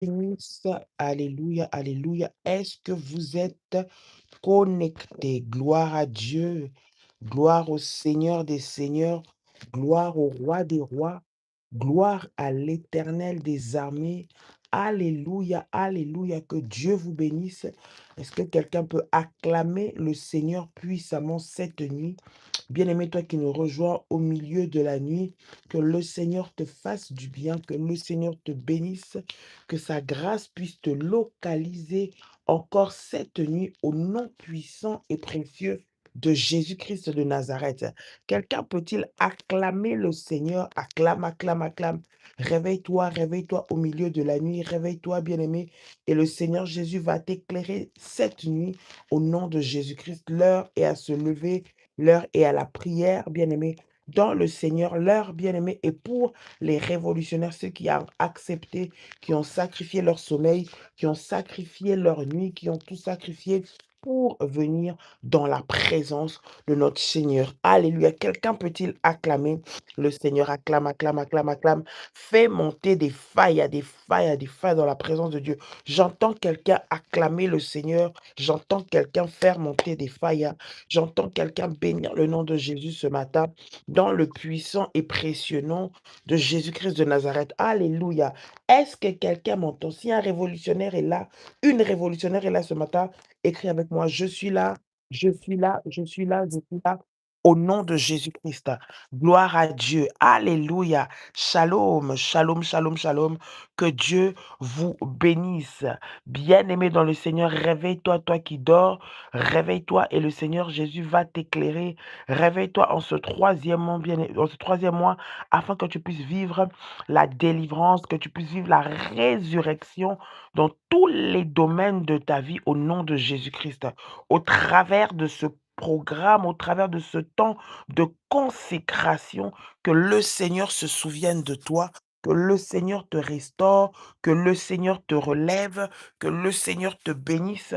Bénisse. Alléluia, alléluia. Est-ce que vous êtes connectés? Gloire à Dieu, gloire au Seigneur des Seigneurs, gloire au Roi des Rois, gloire à l'Éternel des armées. Alléluia, alléluia, que Dieu vous bénisse. Est-ce que quelqu'un peut acclamer le Seigneur puissamment cette nuit? Bien-aimé, toi qui nous rejoins au milieu de la nuit, que le Seigneur te fasse du bien, que le Seigneur te bénisse, que sa grâce puisse te localiser encore cette nuit au nom puissant et précieux de Jésus-Christ de Nazareth. Quelqu'un peut-il acclamer le Seigneur? Acclame, acclame, acclame. Réveille-toi, réveille-toi au milieu de la nuit. Réveille-toi, bien-aimé. Et le Seigneur Jésus va t'éclairer cette nuit au nom de Jésus-Christ. L'heure est à se lever. L'heure est à la prière, bien-aimé, dans le Seigneur. L'heure, bien-aimé, est pour les révolutionnaires, ceux qui ont accepté, qui ont sacrifié leur sommeil, qui ont sacrifié leur nuit, qui ont tout sacrifié pour venir dans la présence de notre Seigneur. Alléluia. Quelqu'un peut-il acclamer le Seigneur? Acclame, acclame, acclame, acclame. Fais monter des failles, à des failles, à des failles dans la présence de Dieu. J'entends quelqu'un acclamer le Seigneur. J'entends quelqu'un faire monter des failles. J'entends quelqu'un bénir le nom de Jésus ce matin dans le puissant et précieux nom de Jésus-Christ de Nazareth. Alléluia. Est-ce que quelqu'un m'entend? Si un révolutionnaire est là, une révolutionnaire est là ce matin, écris avec moi, je suis là, je suis là, je suis là, je suis là. Au nom de Jésus-Christ, gloire à Dieu. Alléluia. Shalom, shalom, shalom, shalom. Que Dieu vous bénisse. Bien-aimé dans le Seigneur, réveille-toi, toi qui dors. Réveille-toi et le Seigneur Jésus va t'éclairer. Réveille-toi en ce troisième mois, en ce troisième mois, afin que tu puisses vivre la délivrance, que tu puisses vivre la résurrection dans tous les domaines de ta vie au nom de Jésus-Christ. Au travers de ce programme, au travers de ce temps de consécration, que le Seigneur se souvienne de toi, que le Seigneur te restaure, que le Seigneur te relève, que le Seigneur te bénisse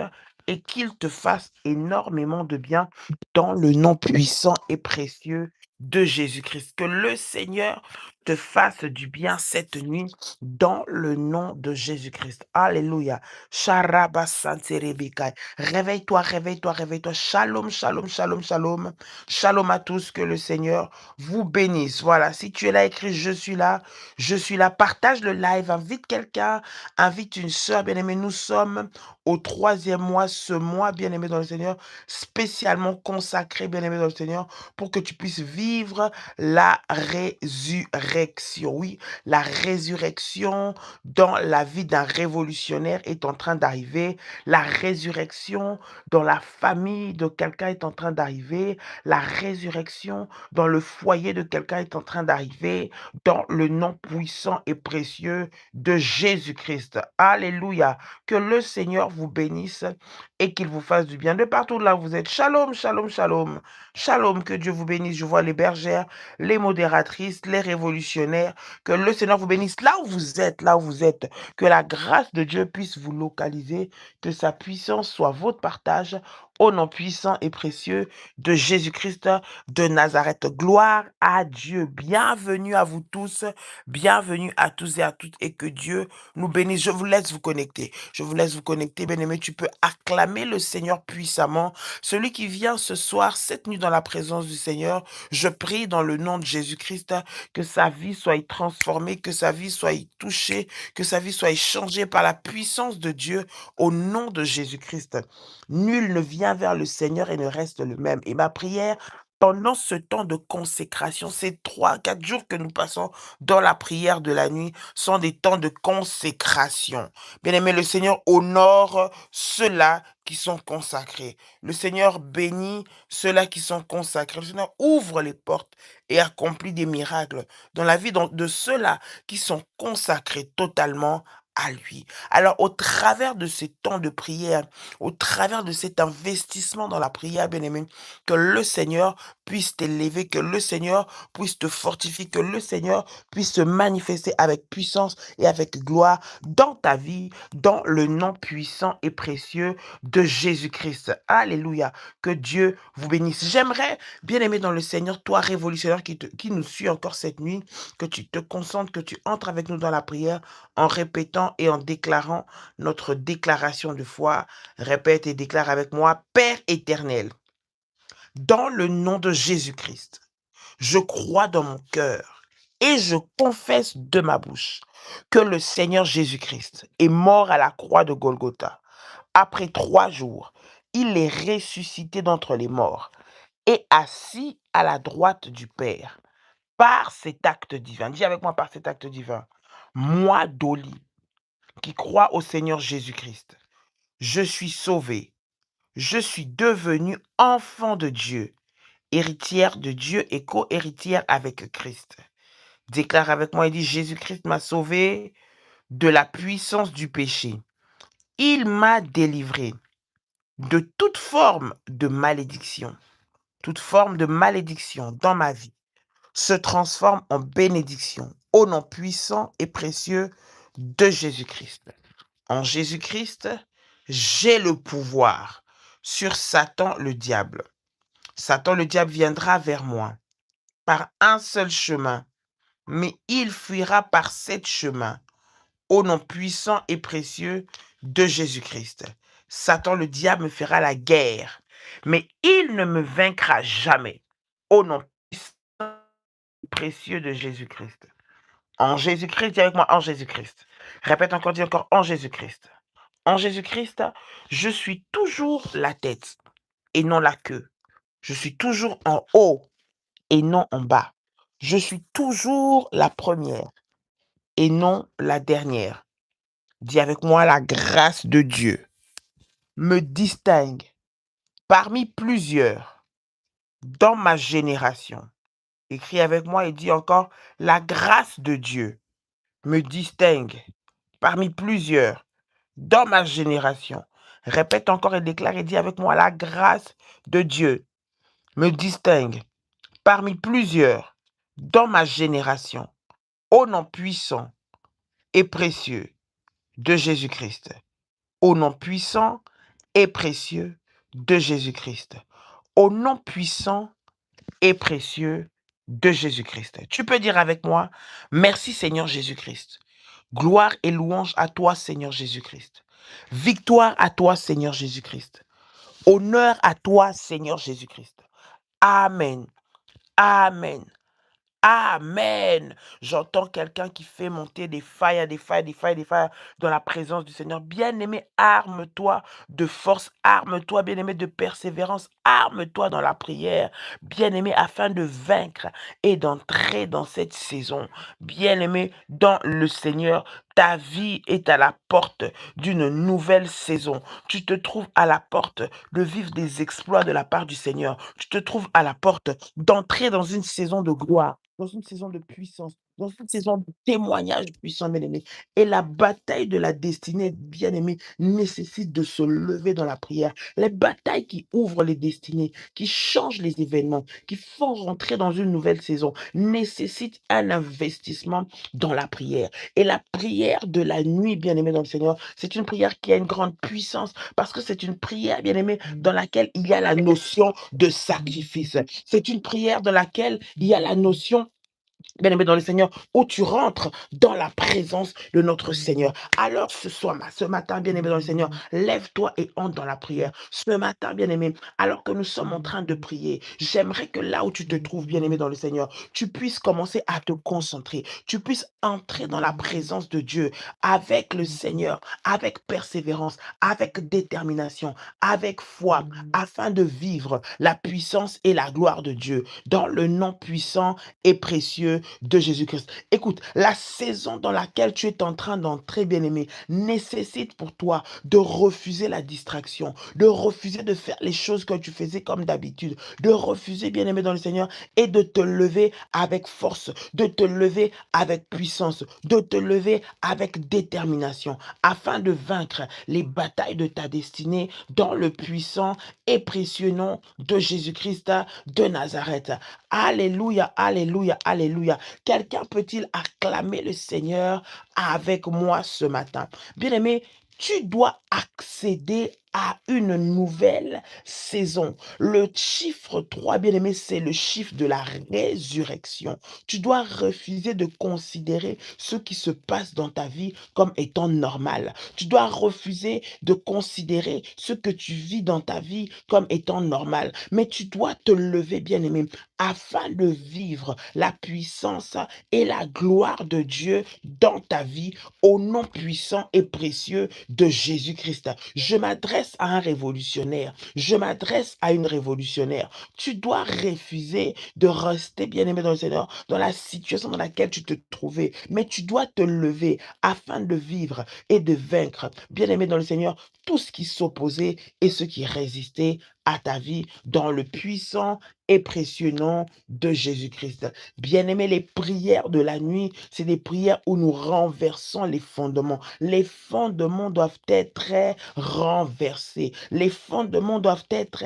et qu'il te fasse énormément de bien dans le nom puissant et précieux de Jésus-Christ. Que le Seigneur te fasse du bien cette nuit dans le nom de Jésus-Christ. Alléluia. Sharabasanterebekai. Réveille-toi, réveille-toi, réveille-toi. Shalom, shalom, shalom, shalom. Shalom à tous. Que le Seigneur vous bénisse. Voilà, si tu es là, écrit je suis là, je suis là. Partage le live, invite quelqu'un, invite une sœur bien-aimée. Nous sommes au troisième mois, ce mois, bien-aimé dans le Seigneur, spécialement consacré, bien-aimé dans le Seigneur, pour que tu puisses vivre la résurrection. Oui, la résurrection dans la vie d'un révolutionnaire est en train d'arriver. La résurrection dans la famille de quelqu'un est en train d'arriver. La résurrection dans le foyer de quelqu'un est en train d'arriver. Dans le nom puissant et précieux de Jésus-Christ. Alléluia. Que le Seigneur vous bénisse et qu'il vous fasse du bien de partout là où vous êtes. Shalom, shalom, shalom. Shalom, que Dieu vous bénisse. Je vois les bergères, les modératrices, les révolutionnaires. Que le Seigneur vous bénisse là où vous êtes, là où vous êtes. Que la grâce de Dieu puisse vous localiser, que sa puissance soit votre partage au nom puissant et précieux de Jésus-Christ de Nazareth. Gloire à Dieu. Bienvenue à vous tous. Bienvenue à tous et à toutes et que Dieu nous bénisse. Je vous laisse vous connecter. Je vous laisse vous connecter, bien-aimé. Tu peux acclamer le Seigneur puissamment. Celui qui vient ce soir, cette nuit dans la présence du Seigneur, je prie dans le nom de Jésus-Christ que sa vie soit transformée, que sa vie soit touchée, que sa vie soit changée par la puissance de Dieu au nom de Jésus-Christ. Nul ne vient vers le Seigneur et ne reste le même. Et ma prière, pendant ce temps de consécration, ces 3, 4 jours que nous passons dans la prière de la nuit, sont des temps de consécration. Bien-aimé, le Seigneur honore ceux-là qui sont consacrés. Le Seigneur bénit ceux-là qui sont consacrés. Le Seigneur ouvre les portes et accomplit des miracles dans la vie de ceux-là qui sont consacrés totalement à lui. Alors, au travers de ces temps de prière, au travers de cet investissement dans la prière, bien-aimé, que le Seigneur puisse t'élever, que le Seigneur puisse te fortifier, que le Seigneur puisse se manifester avec puissance et avec gloire dans ta vie, dans le nom puissant et précieux de Jésus-Christ. Alléluia. Que Dieu vous bénisse. J'aimerais, bien-aimé dans le Seigneur, toi révolutionnaire qui nous suit encore cette nuit, que tu te concentres, que tu entres avec nous dans la prière en répétant répétant et en déclarant notre déclaration de foi. Répète et déclare avec moi: Père éternel, dans le nom de Jésus-Christ, je crois dans mon cœur et je confesse de ma bouche que le Seigneur Jésus-Christ est mort à la croix de Golgotha. Après 3 jours, il est ressuscité d'entre les morts et assis à la droite du Père. Par cet acte divin, dis avec moi, par cet acte divin, moi, Dolly, qui crois au Seigneur Jésus-Christ, je suis sauvée, je suis devenue enfant de Dieu, héritière de Dieu et co-héritière avec Christ. Déclare avec moi et dit: Jésus-Christ m'a sauvée de la puissance du péché. Il m'a délivré de toute forme de malédiction. Toute forme de malédiction dans ma vie se transforme en bénédiction au nom puissant et précieux de Jésus-Christ. En Jésus-Christ, j'ai le pouvoir sur Satan le diable. Satan le diable viendra vers moi par un seul chemin, mais il fuira par 7 chemins au nom puissant et précieux de Jésus-Christ. Satan le diable me fera la guerre, mais il ne me vaincra jamais au nom puissant et précieux de Jésus-Christ. En Jésus-Christ, dis avec moi, en Jésus-Christ. Répète encore, dis encore, en Jésus-Christ. En Jésus-Christ, je suis toujours la tête et non la queue. Je suis toujours en haut et non en bas. Je suis toujours la première et non la dernière. Dis avec moi, la grâce de Dieu me distingue parmi plusieurs dans ma génération. Écris avec moi et dis encore, la grâce de Dieu me distingue parmi plusieurs dans ma génération. Répète encore et déclare et dis avec moi, la grâce de Dieu me distingue parmi plusieurs dans ma génération, au nom puissant et précieux de Jésus-Christ. Au nom puissant et précieux de Jésus-Christ. Au nom puissant et précieux de Jésus-Christ. Tu peux dire avec moi, merci Seigneur Jésus-Christ. Gloire et louange à toi Seigneur Jésus-Christ. Victoire à toi Seigneur Jésus-Christ. Honneur à toi Seigneur Jésus-Christ. Amen. Amen. Amen. J'entends quelqu'un qui fait monter des failles, des failles, des failles, des failles dans la présence du Seigneur. Bien-aimé, arme-toi de force, arme-toi, bien-aimé, de persévérance, arme-toi dans la prière, bien-aimé, afin de vaincre et d'entrer dans cette saison. Bien-aimé, dans le Seigneur, ta vie est à la porte d'une nouvelle saison. Tu te trouves à la porte de vivre des exploits de la part du Seigneur. Tu te trouves à la porte d'entrer dans une saison de gloire, dans une saison de puissance, dans une saison de témoignage puissant, bien-aimé. Et la bataille de la destinée, bien-aimé, nécessite de se lever dans la prière. Les batailles qui ouvrent les destinées, qui changent les événements, qui font rentrer dans une nouvelle saison, nécessitent un investissement dans la prière. Et la prière de la nuit, bien-aimé dans le Seigneur, c'est une prière qui a une grande puissance parce que c'est une prière, bien-aimé, dans laquelle il y a la notion de sacrifice. C'est une prière dans laquelle il y a la notion, bien-aimé dans le Seigneur, où tu rentres dans la présence de notre Seigneur. Alors ce matin, bien-aimé dans le Seigneur, lève-toi et entre dans la prière. Ce matin, bien-aimé, alors que nous sommes en train de prier, j'aimerais que là où tu te trouves, bien-aimé dans le Seigneur, tu puisses commencer à te concentrer, tu puisses entrer dans la présence de Dieu avec le Seigneur, avec persévérance, avec détermination, avec foi, afin de vivre la puissance et la gloire de Dieu dans le nom puissant et précieux de Jésus-Christ. Écoute, la saison dans laquelle tu es en train d'entrer, bien-aimé, nécessite pour toi de refuser la distraction, de refuser de faire les choses que tu faisais comme d'habitude, de refuser, bien-aimé dans le Seigneur, et de te lever avec force, de te lever avec puissance, de te lever avec détermination, afin de vaincre les batailles de ta destinée dans le puissant et précieux nom de Jésus-Christ de Nazareth. Alléluia, alléluia, alléluia. Quelqu'un peut-il acclamer le Seigneur avec moi ce matin? Bien-aimé, tu dois accéder à une nouvelle saison. Le chiffre 3, bien-aimé, c'est le chiffre de la résurrection. Tu dois refuser de considérer ce qui se passe dans ta vie comme étant normal. Tu dois refuser de considérer ce que tu vis dans ta vie comme étant normal. Mais tu dois te lever, bien-aimé, afin de vivre la puissance et la gloire de Dieu dans ta vie au nom puissant et précieux de Jésus-Christ. Je m'adresse à un révolutionnaire. Je m'adresse à une révolutionnaire. Tu dois refuser de rester bien-aimé dans le Seigneur, dans la situation dans laquelle tu te trouvais. Mais tu dois te lever afin de vivre et de vaincre, bien-aimé dans le Seigneur, tout ce qui s'opposait et ce qui résistait à ta vie dans le puissant et précieux nom de Jésus-Christ. Bien-aimé, les prières de la nuit, c'est des prières où nous renversons les fondements. Les fondements doivent être renversés. Les fondements doivent être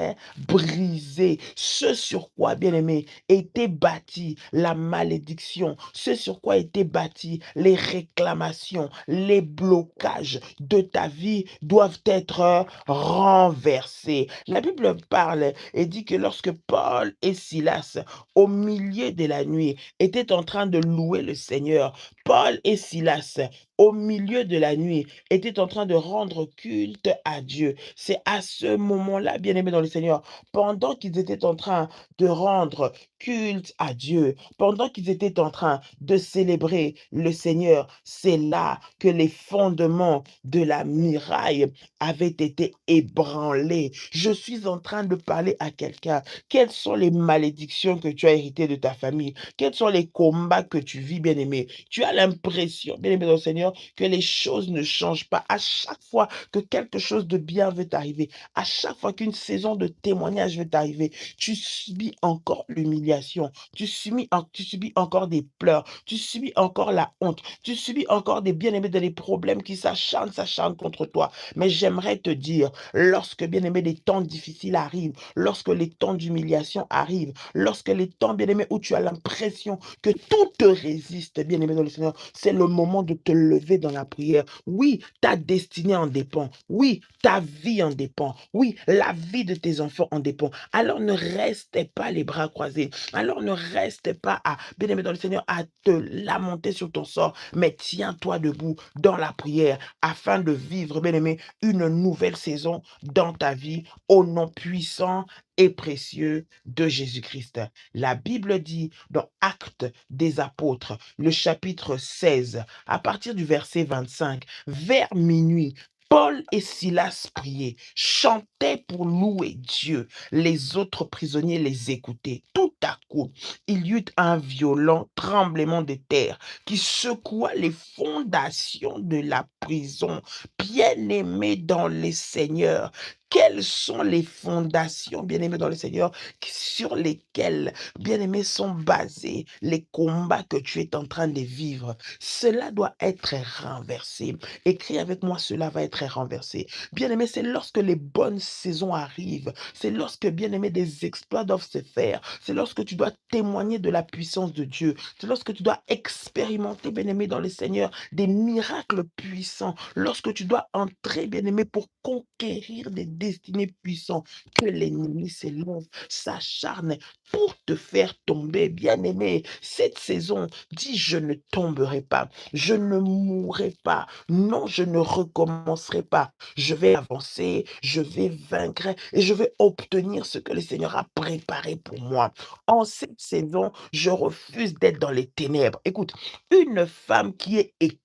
brisés. Ce sur quoi, bien-aimé, était bâti la malédiction, ce sur quoi était bâti les réclamations, les blocages de ta vie doivent être renversés. La Bible parle et dit que lorsque Paul et Silas, au milieu de la nuit, étaient en train de louer le Seigneur, Paul et Silas, au milieu de la nuit, étaient en train de rendre culte à Dieu. C'est à ce moment-là, bien-aimés dans le Seigneur, pendant qu'ils étaient en train de rendre culte à Dieu, pendant qu'ils étaient en train de célébrer le Seigneur, c'est là que les fondements de la muraille avaient été ébranlés. Je suis en train de parler à quelqu'un. Quelles sont les malédictions que tu as héritées de ta famille? Quels sont les combats que tu vis, bien-aimé? Tu as l'impression, bien-aimé dans le Seigneur, que les choses ne changent pas. À chaque fois que quelque chose de bien veut t'arriver, à chaque fois qu'une saison de témoignage veut t'arriver, tu subis encore l'humiliation, tu subis encore des pleurs, tu subis encore la honte, tu subis encore des bien-aimés des problèmes qui s'acharnent contre toi. Mais j'aimerais te dire, lorsque bien-aimé les temps difficiles arrivent, lorsque les temps d'humiliation arrivent, lorsque les temps bien-aimé où tu as l'impression que tout te résiste, bien-aimé dans le Seigneur, c'est le moment de te lever dans la prière. Oui, ta destinée en dépend. Oui, ta vie en dépend. Oui, la vie de tes enfants en dépend. Alors ne restez pas les bras croisés. Alors ne reste pas à, bien-aimé dans le Seigneur, à te lamenter sur ton sort, mais tiens-toi debout dans la prière afin de vivre, bien-aimé, une nouvelle saison dans ta vie au nom puissant et précieux de Jésus-Christ. La Bible dit dans Actes des Apôtres, le chapitre 16, à partir du verset 25, vers minuit, Paul et Silas priaient, chantaient pour louer Dieu. Les autres prisonniers les écoutaient. Tout à coup, il y eut un violent tremblement de terre qui secoua les fondations de la prison. Bien-aimés dans les seigneurs, quelles sont les fondations, bien-aimés dans le Seigneur, sur lesquelles, bien-aimés, sont basés les combats que tu es en train de vivre? Cela doit être renversé. Écris avec moi, cela va être renversé. Bien-aimé, c'est lorsque les bonnes saisons arrivent, c'est lorsque, bien-aimé, des exploits doivent se faire, c'est lorsque tu dois témoigner de la puissance de Dieu, c'est lorsque tu dois expérimenter, bien-aimé, dans le Seigneur, des miracles puissants, lorsque tu dois entrer, bien-aimé, pour conquérir des destinées puissantes, que l'ennemi s'élève, s'acharne pour te faire tomber, bien-aimé. Cette saison, dis, je ne tomberai pas, je ne mourrai pas, non, je ne recommencerai pas. Je vais avancer, je vais vaincre et je vais obtenir ce que le Seigneur a préparé pour moi. En cette saison, je refuse d'être dans les ténèbres. Écoute, une femme qui est éclairée,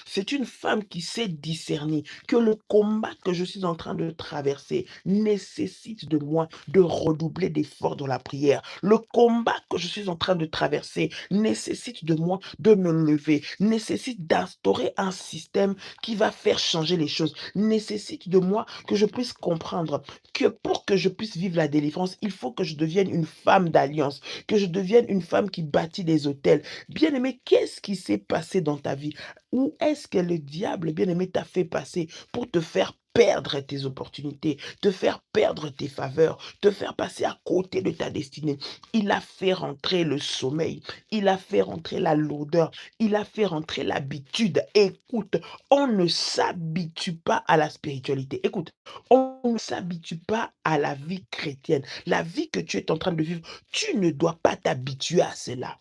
c'est une femme qui sait discerner que le combat que je suis en train de traverser nécessite de moi de redoubler d'efforts dans la prière. Le combat que je suis en train de traverser nécessite de moi de me lever, nécessite d'instaurer un système qui va faire changer les choses, nécessite de moi que je puisse comprendre que pour que je puisse vivre la délivrance, il faut que je devienne une femme d'alliance, que je devienne une femme qui bâtit des hôtels. Bien-aimé, qu'est-ce qui s'est passé dans ta vie? Où est-ce que le diable, bien-aimé, t'a fait passer pour te faire perdre tes opportunités, te faire perdre tes faveurs, te faire passer à côté de ta destinée? Il a fait rentrer le sommeil, il a fait rentrer la lourdeur, il a fait rentrer l'habitude. Écoute, on ne s'habitue pas à la spiritualité. Écoute, on ne s'habitue pas à la vie chrétienne. La vie que tu es en train de vivre, tu ne dois pas t'habituer à cela.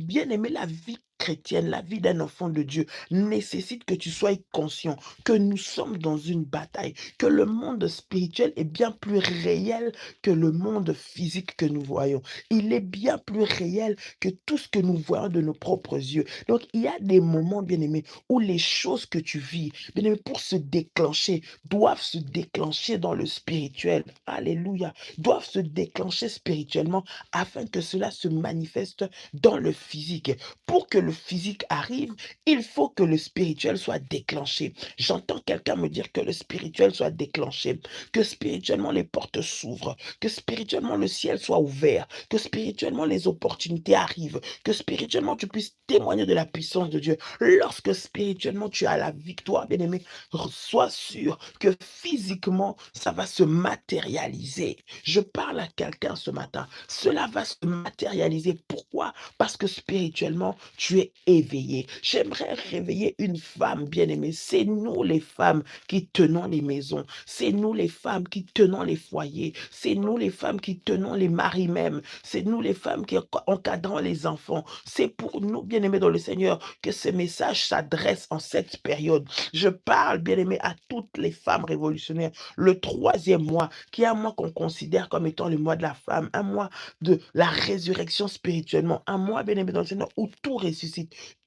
Bien-aimé, la vie chrétienne, la vie d'un enfant de Dieu nécessite que tu sois conscient que nous sommes dans une bataille, que le monde spirituel est bien plus réel que le monde physique que nous voyons. Il est bien plus réel que tout ce que nous voyons de nos propres yeux. Donc, il y a des moments, bien-aimé, où les choses que tu vis, bien-aimé, pour se déclencher, doivent se déclencher dans le spirituel. Alléluia. Doivent se déclencher spirituellement afin que cela se manifeste dans le physique. Pour que le physique arrive, il faut que le spirituel soit déclenché. J'entends quelqu'un me dire que le spirituel soit déclenché, que spirituellement les portes s'ouvrent, que spirituellement le ciel soit ouvert, que spirituellement les opportunités arrivent, que spirituellement tu puisses témoigner de la puissance de Dieu. Lorsque spirituellement tu as la victoire, bien-aimé, sois sûr que physiquement ça va se matérialiser. Je parle à quelqu'un ce matin. Cela va se matérialiser. Pourquoi? Parce que spirituellement, tu es éveillé. J'aimerais réveiller une femme bien-aimée. C'est nous les femmes qui tenons les maisons. C'est nous les femmes qui tenons les foyers. C'est nous les femmes qui tenons les maris même. C'est nous les femmes qui encadrons les enfants. C'est pour nous, bien-aimés dans le Seigneur, que ce message s'adresse en cette période. Je parle, bien-aimés, à toutes les femmes révolutionnaires. Le troisième mois, qui est un mois qu'on considère comme étant le mois de la femme, un mois de la résurrection spirituellement, un mois, bien-aimé dans le Seigneur, où tout ressuscite.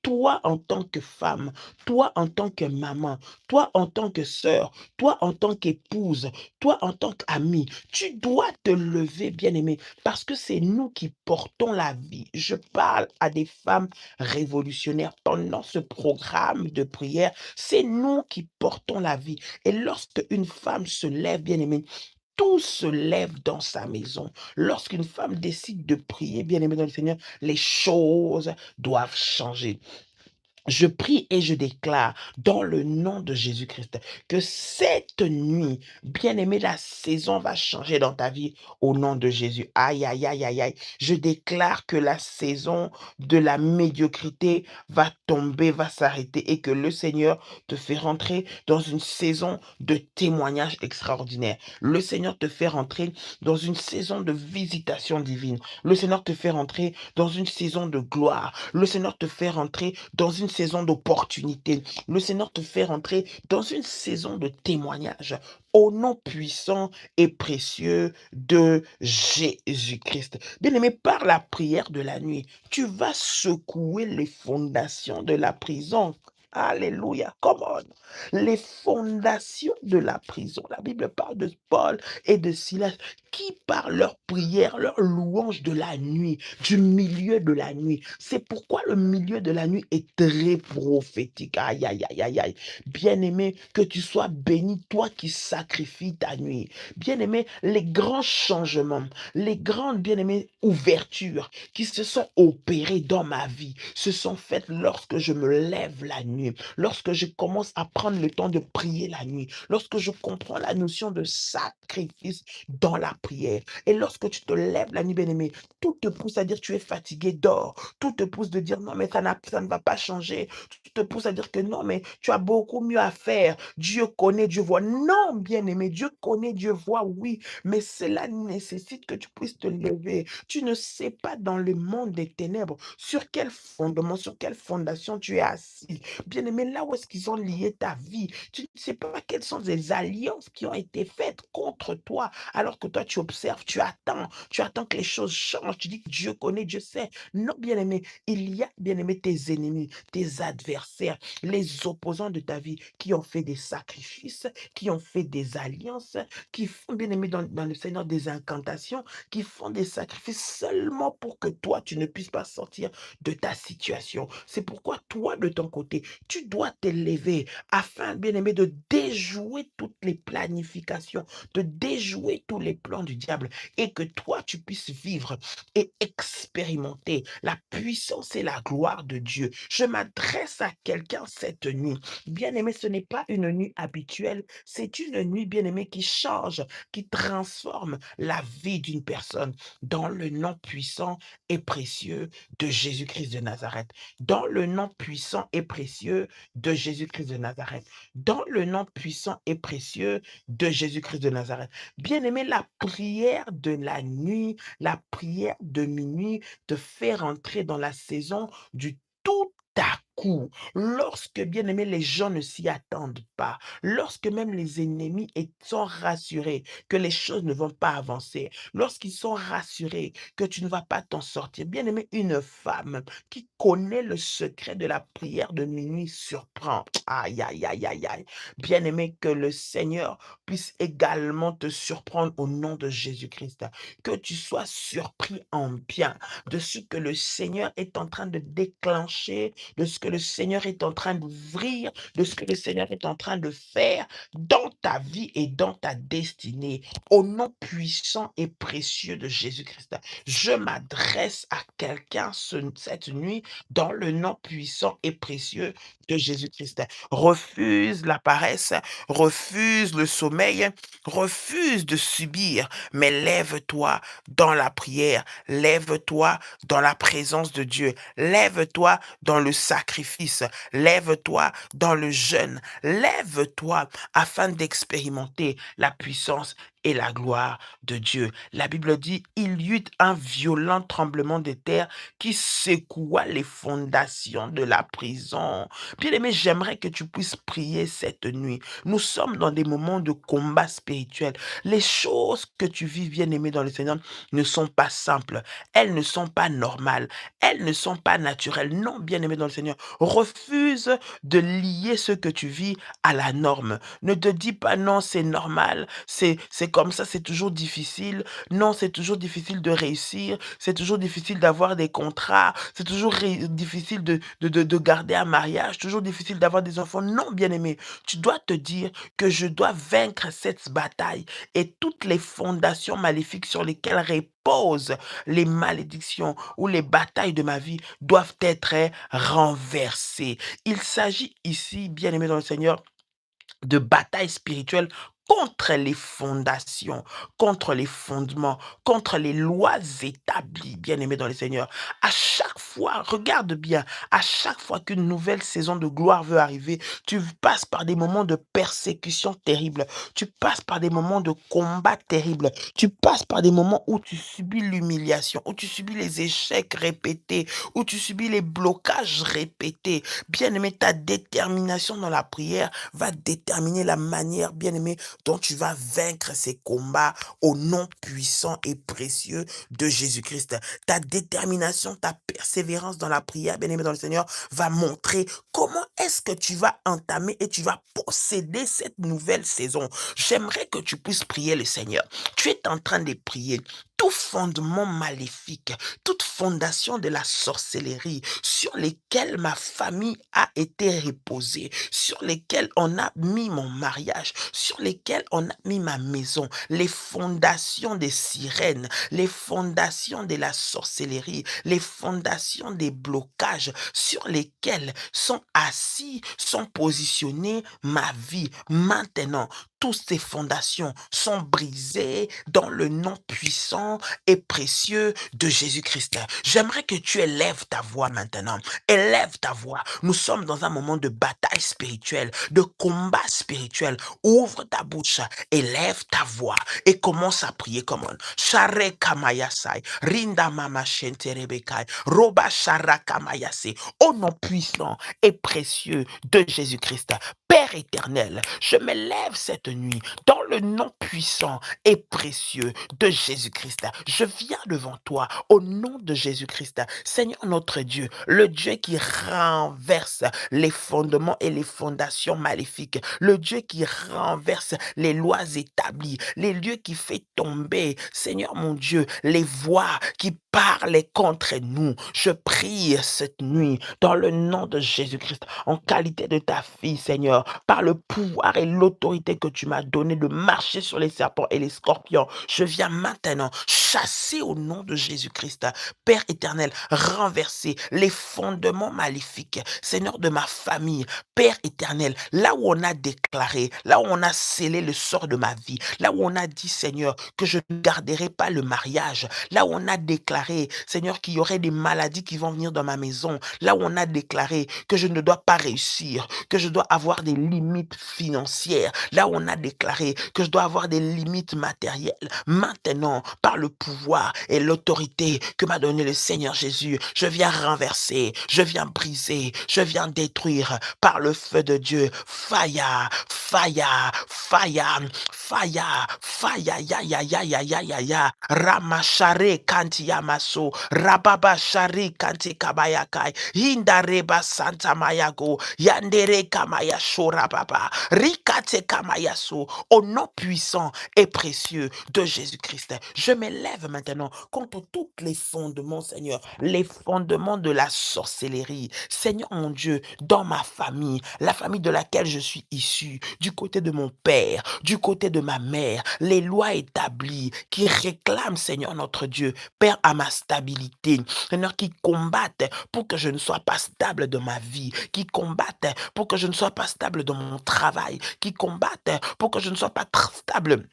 Toi en tant que femme, toi en tant que maman, toi en tant que sœur, toi en tant qu'épouse, toi en tant qu'amie, tu dois te lever, bien-aimé, parce que c'est nous qui portons la vie. Je parle à des femmes révolutionnaires pendant ce programme de prière. C'est nous qui portons la vie. Et lorsque une femme se lève, bien-aimé, tout se lève dans sa maison. Lorsqu'une femme décide de prier, bien-aimé dans le Seigneur, les choses doivent changer. Je prie et je déclare dans le nom de Jésus-Christ que cette nuit, bien-aimé, la saison va changer dans ta vie au nom de Jésus. Aïe, aïe, aïe, aïe, aïe. Je déclare que la saison de la médiocrité va tomber, va s'arrêter et que le Seigneur te fait rentrer dans une saison de témoignage extraordinaire. Le Seigneur te fait rentrer dans une saison de visitation divine. Le Seigneur te fait rentrer dans une saison de gloire. Le Seigneur te fait rentrer dans une saison d'opportunité. Le Seigneur te fait rentrer dans une saison de témoignage. Au nom puissant et précieux de Jésus-Christ. Bien-aimé, par la prière de la nuit, tu vas secouer les fondations de la prison. Alléluia, come on. Les fondations de la prison. La Bible parle de Paul et de Silas qui, par leur prière, leur louange de la nuit, du milieu de la nuit. C'est pourquoi le milieu de la nuit est très prophétique. Aïe, aïe, aïe, aïe, aïe. Bien-aimé, que tu sois béni, toi qui sacrifies ta nuit. Bien-aimé, les grands changements, les grandes, bien-aimées, ouvertures qui se sont opérées dans ma vie se sont faites lorsque je me lève la nuit, lorsque je commence à prendre le temps de prier la nuit, lorsque je comprends la notion de sacrifice dans la prière. Et lorsque tu te lèves la nuit, bien-aimé, tout te pousse à dire tu es fatigué, dors. Tout te pousse de dire non, mais ça ne va pas changer. Tout te pousse à dire que non, mais tu as beaucoup mieux à faire. Dieu connaît, Dieu voit. Non, bien-aimé, Dieu connaît, Dieu voit, oui, mais cela nécessite que tu puisses te lever. Tu ne sais pas dans le monde des ténèbres sur quel fondement, sur quelle fondation tu es assis. Bien-aimé, là où est-ce qu'ils ont lié ta vie, tu ne sais pas quelles sont les alliances qui ont été faites contre toi, alors que toi tu observes, tu attends que les choses changent, tu dis que Dieu connaît, Dieu sait. Non, bien-aimé, il y a, bien-aimé, tes ennemis, tes adversaires, les opposants de ta vie qui ont fait des sacrifices, qui ont fait des alliances, qui font, bien-aimé, dans le Seigneur, des incantations, qui font des sacrifices seulement pour que toi, tu ne puisses pas sortir de ta situation. C'est pourquoi toi, de ton côté, tu dois t'élever afin, bien-aimé, de déjouer toutes les planifications, de déjouer tous les plans du diable et que toi, tu puisses vivre et expérimenter la puissance et la gloire de Dieu. Je m'adresse à quelqu'un cette nuit. Bien-aimé, ce n'est pas une nuit habituelle, c'est une nuit, bien-aimé, qui change, qui transforme la vie d'une personne dans le nom puissant et précieux de Jésus-Christ de Nazareth. Dans le nom puissant et précieux de Jésus-Christ de Nazareth. Dans le nom puissant et précieux de Jésus-Christ de Nazareth. Bien-aimé, la prière de la nuit, la prière de minuit te fait rentrer dans la saison du tout à coup. Lorsque, bien aimé, les gens ne s'y attendent pas, lorsque même les ennemis sont rassurés que les choses ne vont pas avancer, lorsqu'ils sont rassurés que tu ne vas pas t'en sortir, bien aimé, une femme qui connaît le secret de la prière de minuit surprend. Aïe, aïe, aïe, aïe, aïe. Bien aimé, que le Seigneur puisse également te surprendre au nom de Jésus-Christ. Que tu sois surpris en bien de ce que le Seigneur est en train de déclencher, de ce que le Seigneur est en train d'ouvrir, de ce que le Seigneur est en train de faire dans ta vie et dans ta destinée. Au nom puissant et précieux de Jésus-Christ, je m'adresse à quelqu'un cette nuit dans le nom puissant et précieux de Jésus-Christ. Refuse la paresse, refuse le sommeil, refuse de subir, mais lève-toi dans la prière, lève-toi dans la présence de Dieu, lève-toi dans le sacrifice, lève-toi dans le jeûne, lève-toi afin d'expérimenter la puissance et la gloire de Dieu. La Bible dit, il y eut un violent tremblement de terre qui secoua les fondations de la prison. Bien-aimé, j'aimerais que tu puisses prier cette nuit. Nous sommes dans des moments de combat spirituel. Les choses que tu vis, bien-aimé, dans le Seigneur, ne sont pas simples. Elles ne sont pas normales. Elles ne sont pas naturelles. Non, bien-aimé dans le Seigneur, refuse de lier ce que tu vis à la norme. Ne te dis pas non, c'est normal, c'est comme ça, c'est toujours difficile. Non, c'est toujours difficile de réussir, c'est toujours difficile d'avoir des contrats, c'est toujours difficile de garder un mariage, toujours difficile d'avoir des enfants. Non, bien-aimé, tu dois te dire que je dois vaincre cette bataille et toutes les fondations maléfiques sur lesquelles reposent les malédictions ou les batailles de ma vie doivent être renversées. Il s'agit ici, bien-aimé dans le Seigneur, de bataille spirituelle contre les fondations, contre les fondements, contre les lois établies, bien-aimés dans le Seigneur. À chaque fois, regarde bien, à chaque fois qu'une nouvelle saison de gloire veut arriver, tu passes par des moments de persécution terribles, tu passes par des moments de combat terribles, tu passes par des moments où tu subis l'humiliation, où tu subis les échecs répétés, où tu subis les blocages répétés. Bien-aimé, ta détermination dans la prière va déterminer la manière, bien-aimé, dont tu vas vaincre ces combats au nom puissant et précieux de Jésus-Christ. Ta détermination, ta persévérance dans la prière, bien-aimé dans le Seigneur, va montrer comment est-ce que tu vas entamer et tu vas posséder cette nouvelle saison. J'aimerais que tu puisses prier le Seigneur. Tu es en train de prier. Tout fondement maléfique, toute fondation de la sorcellerie sur lesquelles ma famille a été reposée, sur lesquelles on a mis mon mariage, sur lesquelles on a mis ma maison, les fondations des sirènes, les fondations de la sorcellerie, les fondations des blocages sur lesquels sont assis, sont positionnés ma vie. Maintenant, toutes ces fondations sont brisées dans le nom puissant et précieux de Jésus-Christ. J'aimerais que tu élèves ta voix maintenant. Élève ta voix. Nous sommes dans un moment de bataille spirituelle, de combat spirituel. Ouvre ta bouche, élève ta voix et commence à prier comme on. Share kamayasai, rinda mama shenterebekai, roba shara kamayase. Au nom puissant et précieux de Jésus-Christ. Père éternel, je m'élève cette nuit dans le nom puissant et précieux de Jésus-Christ, je viens devant toi au nom de Jésus-Christ. Seigneur notre Dieu, le Dieu qui renverse les fondements et les fondations maléfiques, le Dieu qui renverse les lois établies, les lieux qui fait tomber, Seigneur mon Dieu, les voix qui parlent contre nous. Je prie cette nuit dans le nom de Jésus-Christ, en qualité de ta fille, Seigneur, par le pouvoir et l'autorité que tu m'as donné de marcher sur les serpents et les scorpions. Je viens maintenant chasser au nom de Jésus-Christ, Père éternel, renverser les fondements maléfiques, Seigneur, de ma famille, Père éternel, là où on a déclaré, là où on a scellé le sort de ma vie, là où on a dit, Seigneur, que je ne garderai pas le mariage, là où on a déclaré, Seigneur, qu'il y aurait des maladies qui vont venir dans ma maison, là où on a déclaré que je ne dois pas réussir, que je dois avoir des limites financières, là où on a déclaré que je dois avoir des limites matérielles. Maintenant, par le pouvoir et l'autorité que m'a donné le Seigneur Jésus, je viens renverser, je viens briser, je viens détruire par le feu de Dieu. Fire, fire, fire, fire, fire, ya, ya, ya, ya, ya, ya, ya. Ramashare kanti yamaso, rababa shari kanti kabayakai, hindareba santa mayago, yandere kamaya shora baba, rikate kamayaso, au nom puissant et précieux de Jésus-Christ. Je m'élève maintenant contre tous les fondements, Seigneur, les fondements de la sorcellerie. Seigneur mon Dieu, dans ma famille, la famille de laquelle je suis issu, du côté de mon père, du côté de ma mère, les lois établies qui réclament, Seigneur notre Dieu, Père, à ma stabilité, Seigneur, qui combattent pour que je ne sois pas stable dans ma vie, qui combattent pour que je ne sois pas stable dans mon travail, qui combattent pour que je ne sois pas stable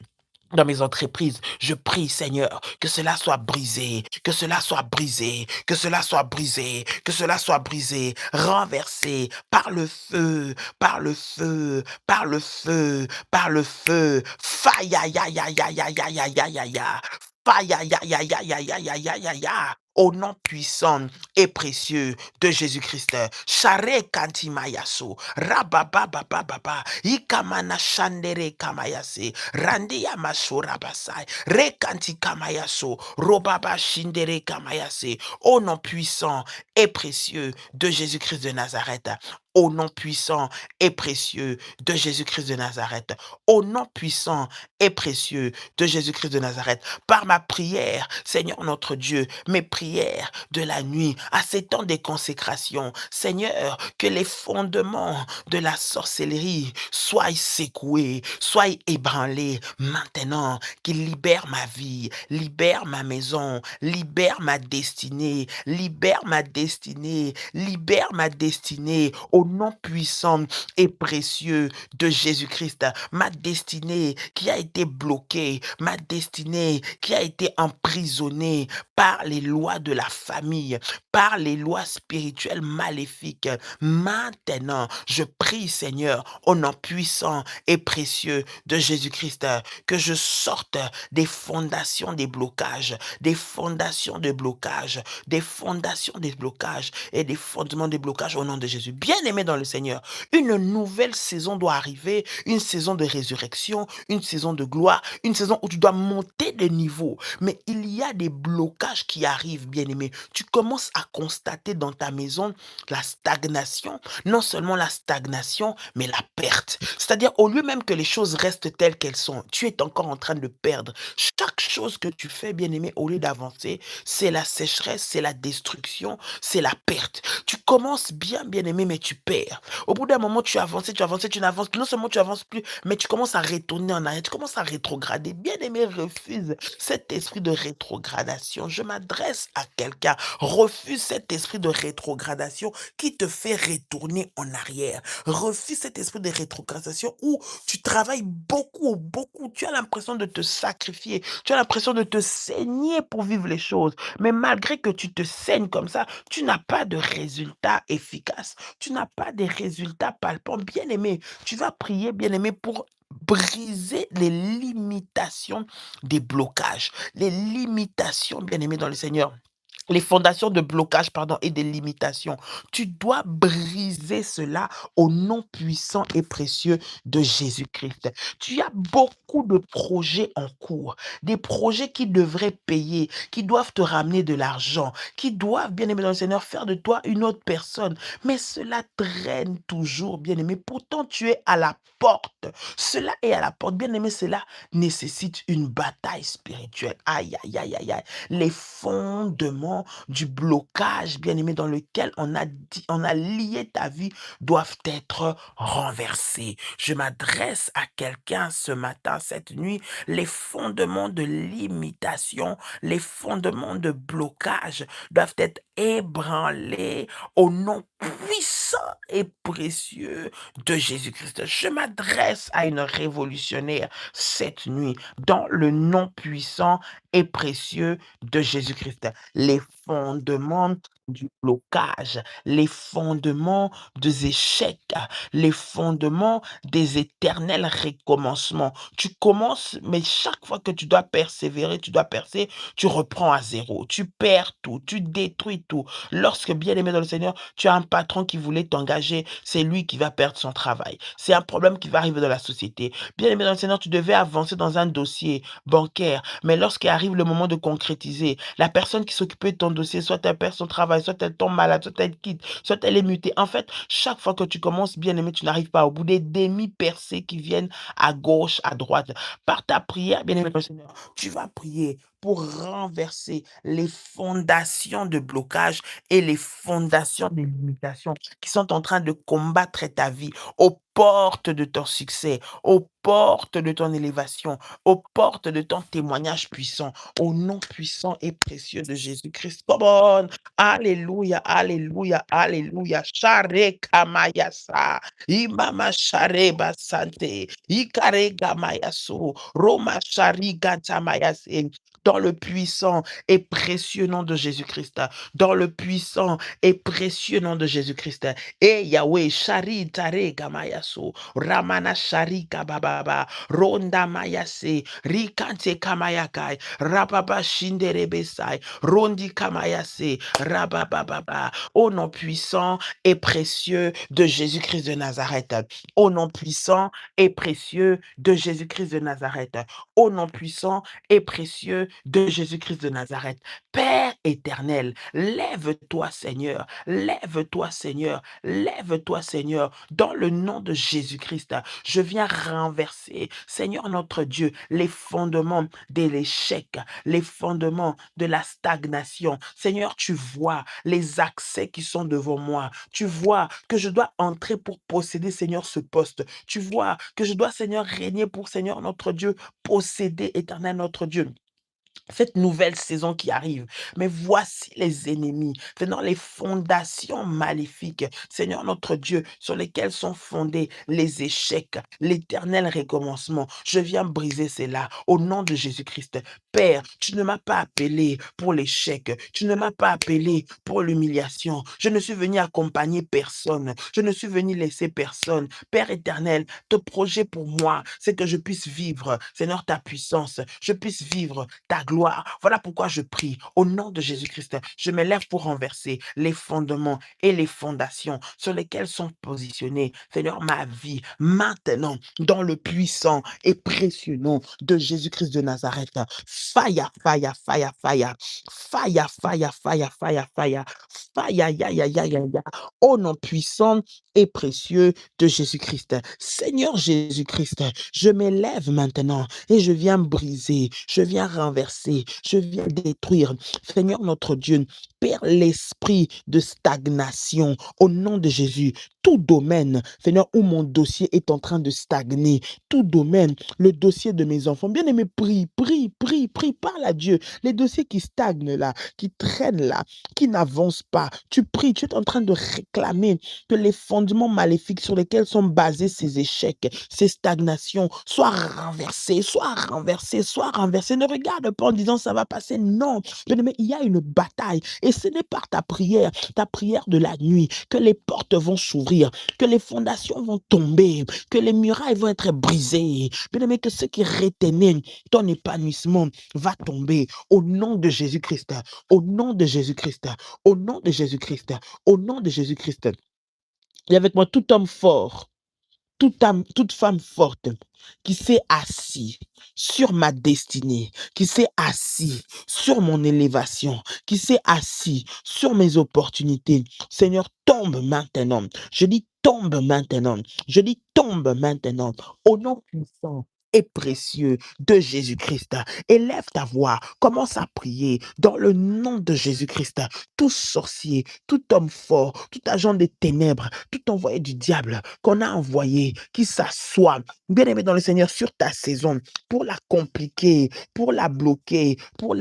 dans mes entreprises. Je prie, Seigneur, que cela soit brisé, que cela soit brisé, que cela soit brisé, que cela soit brisé, renversé par le feu, par le feu, par le feu, par le feu. Faya ya ya ya ya ya ya ya ya ya. Faya ya ya ya ya ya ya ya ya ya. Au nom puissant et précieux de Jésus-Christ. Share kantimayaso. Rababa baba baba. Ikamana shandere kamayase. Randia masora basai. Rekanti kamayaso. Robaba shindere kamayase. Au nom puissant et précieux de Jésus-Christ de Nazareth. Au nom puissant et précieux de Jésus-Christ de Nazareth. Au nom puissant et précieux de Jésus-Christ de Nazareth. Par ma prière, Seigneur notre Dieu, mes prières de la nuit, à ces temps de consécration, Seigneur, que les fondements de la sorcellerie soient secoués, soient ébranlés maintenant, qu'il libère ma vie, libère ma maison, libère ma destinée, libère ma destinée, libère ma destinée au nom puissant et précieux de Jésus-Christ. Ma destinée qui a été bloquée, ma destinée qui a été emprisonnée par les lois de la famille, par les lois spirituelles maléfiques. Maintenant, je prie, Seigneur, au nom puissant et précieux de Jésus-Christ, que je sorte des fondations des blocages, des fondations de blocage, des fondations des blocages et des fondements des blocages au nom de Jésus. Bien-aimé dans le Seigneur, une nouvelle saison doit arriver, une saison de résurrection, une saison de gloire, une saison où tu dois monter de niveau. Mais il y a des blocages qui arrivent, bien-aimé. Tu commences à constater dans ta maison la stagnation, non seulement la stagnation, mais la perte. C'est-à-dire, au lieu même que les choses restent telles qu'elles sont, tu es encore en train de perdre. Chaque chose que tu fais, bien-aimé, au lieu d'avancer, c'est la sécheresse, c'est la destruction, c'est la perte. Tu commences bien, bien-aimé, mais tu perds. Au bout d'un moment, tu avances, tu n'avances plus. Non seulement tu avances plus, mais tu commences à retourner en arrière, tu commences à rétrograder. Bien-aimé, refuse cet esprit de rétrogradation. Je m'adresse à quelqu'un. Refuse cet esprit de rétrogradation qui te fait retourner en arrière. Refuse cet esprit de rétrogradation où tu travailles beaucoup, beaucoup. Tu as l'impression de te sacrifier. Tu as l'impression de te saigner pour vivre les choses. Mais malgré que tu te saignes comme ça, tu n'as pas de résultat efficace. Tu n'as pas de résultats palpants. Bien aimé, tu vas prier, bien aimé, pour briser les limitations des blocages, les limitations, bien aimé, dans le Seigneur les fondations de blocage, pardon, et des limitations. Tu dois briser cela au nom puissant et précieux de Jésus-Christ. Tu as beaucoup de projets en cours, des projets qui devraient payer, qui doivent te ramener de l'argent, qui doivent, bien-aimé dans le Seigneur, faire de toi une autre personne. Mais cela traîne toujours, bien-aimé. Pourtant, tu es à la porte. Cela est à la porte. Bien-aimé, cela nécessite une bataille spirituelle. Aïe, aïe, aïe, aïe, aïe. Les fondements du blocage, bien-aimé, dans lequel on a lié ta vie, doivent être renversés. Je m'adresse à quelqu'un ce matin, cette nuit. Les fondements de limitation, les fondements de blocage doivent être ébranlés au nom puissant et précieux de Jésus-Christ. Je m'adresse à une révolutionnaire cette nuit dans le nom puissant et précieux de Jésus-Christ. Les fondements du blocage, les fondements des échecs, les fondements des éternels recommencements. Tu commences, mais chaque fois que tu dois persévérer, tu dois percer, tu reprends à zéro. Tu perds tout, tu détruis tout. Lorsque, bien aimé dans le Seigneur, tu as un patron qui voulait t'engager, c'est lui qui va perdre son travail. C'est un problème qui va arriver dans la société. Bien aimé dans le Seigneur, tu devais avancer dans un dossier bancaire, mais lorsqu'arrive le moment de concrétiser, la personne qui s'occupait de ton dossier, soit elle perd son travail, soit elle tombe malade, soit elle quitte, soit elle est mutée. En fait, chaque fois que tu commences, bien aimé, tu n'arrives pas au bout des demi-percées qui viennent à gauche, à droite. Par ta prière, bien aimé dans le Seigneur, tu vas prier pour renverser les fondations de blocage et les fondations de limitation qui sont en train de combattre ta vie aux portes de ton succès, aux portes de ton élévation, aux portes de ton témoignage puissant, au nom puissant et précieux de Jésus-Christ. Come on! Alléluia, alléluia, alléluia. Share kamayasa. Imama share basante. Ikare gamayaso. Roma shari gatamayase. Dans le puissant et précieux nom de Jésus-Christ. Dans le puissant et précieux nom de Jésus-Christ. Et Yahweh, Shari Tare Gamayaso, Ramana Shari Kabababa, Ronda Mayase, Rikante Kamayakai, Rababa Shinderebesai, Rondi Kamayase, Rabababa, au nom puissant et précieux de Jésus-Christ de Nazareth. Au nom puissant et précieux de Jésus-Christ de Nazareth. Au nom puissant et précieux de Jésus-Christ de Nazareth. Père éternel, lève-toi, Seigneur, lève-toi, Seigneur, lève-toi, Seigneur, dans le nom de Jésus-Christ. Je viens renverser, Seigneur notre Dieu, les fondements de l'échec, les fondements de la stagnation. Seigneur, tu vois les accès qui sont devant moi. Tu vois que je dois entrer pour posséder, Seigneur, ce poste. Tu vois que je dois, Seigneur, régner pour, Seigneur notre Dieu, posséder, éternel notre Dieu, cette nouvelle saison qui arrive. Mais voici les ennemis, Seigneur, les fondations maléfiques, Seigneur notre Dieu, sur lesquelles sont fondés les échecs, l'éternel recommencement. Je viens briser cela au nom de Jésus-Christ. Père, tu ne m'as pas appelé pour l'échec, tu ne m'as pas appelé pour l'humiliation. Je ne suis venu accompagner personne, je ne suis venu laisser personne. Père éternel, ton projet pour moi, c'est que je puisse vivre, Seigneur, ta puissance, je puisse vivre ta gloire. Voilà pourquoi je prie au nom de Jésus-Christ. Je me lève pour renverser les fondements et les fondations sur lesquelles sont positionnés, Seigneur, ma vie, maintenant, dans le puissant et précieux nom de Jésus-Christ de Nazareth. Fire, fire, fire, fire. Fire, fire, fire, fire, fire. Fire, ya, ya, ya, ya, ya. Au nom puissant et précieux de Jésus-Christ. Seigneur Jésus-Christ, je m'élève maintenant et je viens briser, je viens renverser, je viens détruire. Seigneur notre Dieu, Père, l'esprit de stagnation au nom de Jésus. Tout domaine, Seigneur, où mon dossier est en train de stagner, tout domaine, le dossier de mes enfants. Bien aimé, prie, prie, prie, prie, parle à Dieu. Les dossiers qui stagnent là, qui traînent là, qui n'avancent pas. Tu pries, tu es en train de réclamer que les fondements maléfiques sur lesquels sont basés ces échecs, ces stagnations, soient renversés, soient renversés, soient renversés. Ne regarde pas en disant ça va passer. Non, bien-aimé, il y a une bataille et Et ce n'est par ta prière de la nuit, que les portes vont s'ouvrir, que les fondations vont tomber, que les murailles vont être brisées. Bien-aimé, que ce qui retenait ton épanouissement va tomber au nom de Jésus-Christ, au nom de Jésus-Christ, au nom de Jésus-Christ, au nom de Jésus-Christ. Et avec moi, tout homme fort, toute femme forte qui s'est assis sur ma destinée, qui s'est assis sur mon élévation, qui s'est assis sur mes opportunités. Seigneur, tombe maintenant. Je dis tombe maintenant. Je dis tombe maintenant. Au nom puissant et précieux de Jésus-Christ. Élève ta voix, commence à prier dans le nom de Jésus-Christ. Tout sorcier, tout homme fort, tout agent des ténèbres, tout envoyé du diable qu'on a envoyé, qui s'assoit, bien aimé dans le Seigneur, sur ta saison, pour la compliquer, pour la bloquer, pour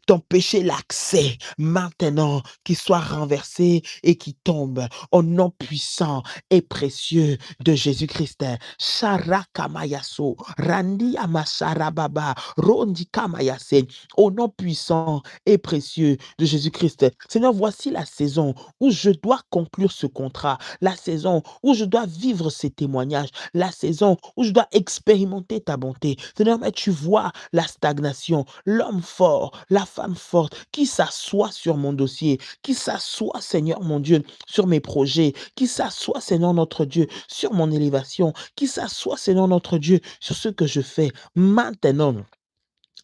t'empêcher l'accès, maintenant, qu'il soit renversé et qui tombe au nom puissant et précieux de Jésus-Christ. Sharakamayaso, Randi Amasharababa, Rondi Kamayase, au nom puissant et précieux de Jésus-Christ. Seigneur, voici la saison où je dois conclure ce contrat, la saison où je dois vivre ces témoignages, la saison où je dois expérimenter ta bonté. Seigneur, mais tu vois la stagnation, l'homme fort, la femme forte qui s'assoit sur mon dossier, qui s'assoit, Seigneur mon Dieu, sur mes projets, qui s'assoit, Seigneur notre Dieu, sur mon élévation, qui s'assoit, Seigneur notre Dieu, sur ce que je fais maintenant.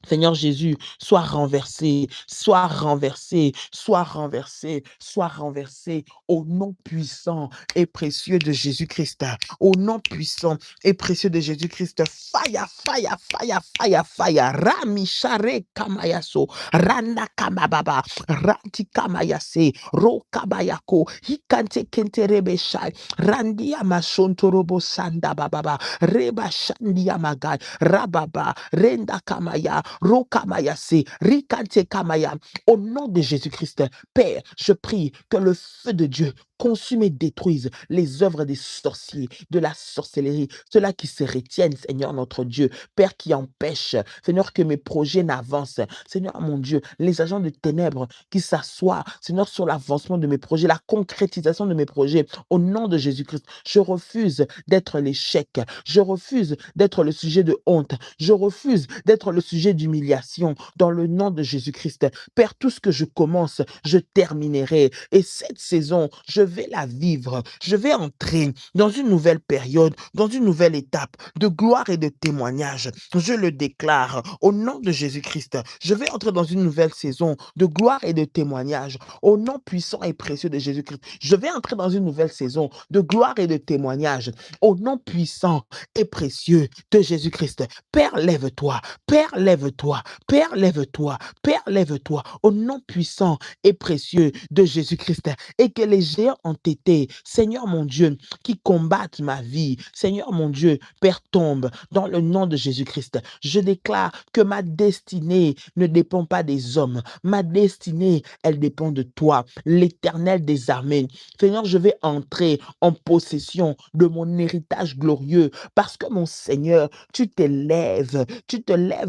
Seigneur Jésus, sois renversé, sois renversé, sois renversé, sois renversé au nom puissant et précieux de Jésus-Christ. Au nom puissant et précieux de Jésus-Christ. Faya, faya, faya, faya, faya. Rami share kamayaso. Randa kamababa. Ranti kamayase. Ro kabayako. Hikante kenterebe shai. Randi amashontorobo sanda bababa. Reba shandi amagai. Rababa. Renda kamaya. Rokamayase, Rikante Kamaya. Au nom de Jésus-Christ, Père, je prie que le feu de Dieu consume et détruise les œuvres des sorciers, de la sorcellerie, ceux-là qui se retiennent, Seigneur notre Dieu, Père qui empêche, Seigneur, que mes projets n'avancent, Seigneur mon Dieu, les agents de ténèbres qui s'assoient, Seigneur, sur l'avancement de mes projets, la concrétisation de mes projets, au nom de Jésus-Christ, je refuse d'être l'échec, je refuse d'être le sujet de honte, je refuse d'être le sujet d'humiliation, dans le nom de Jésus-Christ. Père, tout ce que je commence, je terminerai, et cette saison, je vais la vivre, je vais entrer dans une nouvelle période, dans une nouvelle étape de gloire et de témoignage. Je le déclare au nom de Jésus-Christ. Je vais entrer dans une nouvelle saison de gloire et de témoignage au nom puissant et précieux de Jésus-Christ. Je vais entrer dans une nouvelle saison de gloire et de témoignage au nom puissant et précieux de Jésus-Christ. Père, lève-toi, Père, lève-toi, Père, lève-toi, Père, lève-toi au nom puissant et précieux de Jésus-Christ. Et que les géants entêtés, Seigneur mon Dieu, qui combattent ma vie, Seigneur mon Dieu, Père, tombe dans le nom de Jésus-Christ. Je déclare que ma destinée ne dépend pas des hommes. Ma destinée, elle dépend de toi, l'Éternel des armées. Seigneur, je vais entrer en possession de mon héritage glorieux parce que mon Seigneur, tu te lèves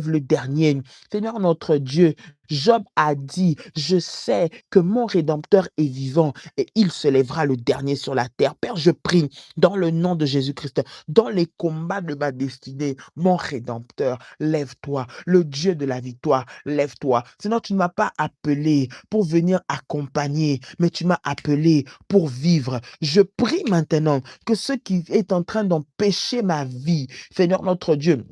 le dernier. Seigneur notre Dieu, Job a dit, je sais que mon Rédempteur est vivant et il se lèvera le dernier sur la terre. Père, je prie dans le nom de Jésus-Christ, dans les combats de ma destinée, mon Rédempteur, lève-toi, le Dieu de la victoire, lève-toi. Sinon, tu ne m'as pas appelé pour venir accompagner, mais tu m'as appelé pour vivre. Je prie maintenant que ce qui est en train d'empêcher ma vie, Seigneur notre Dieu,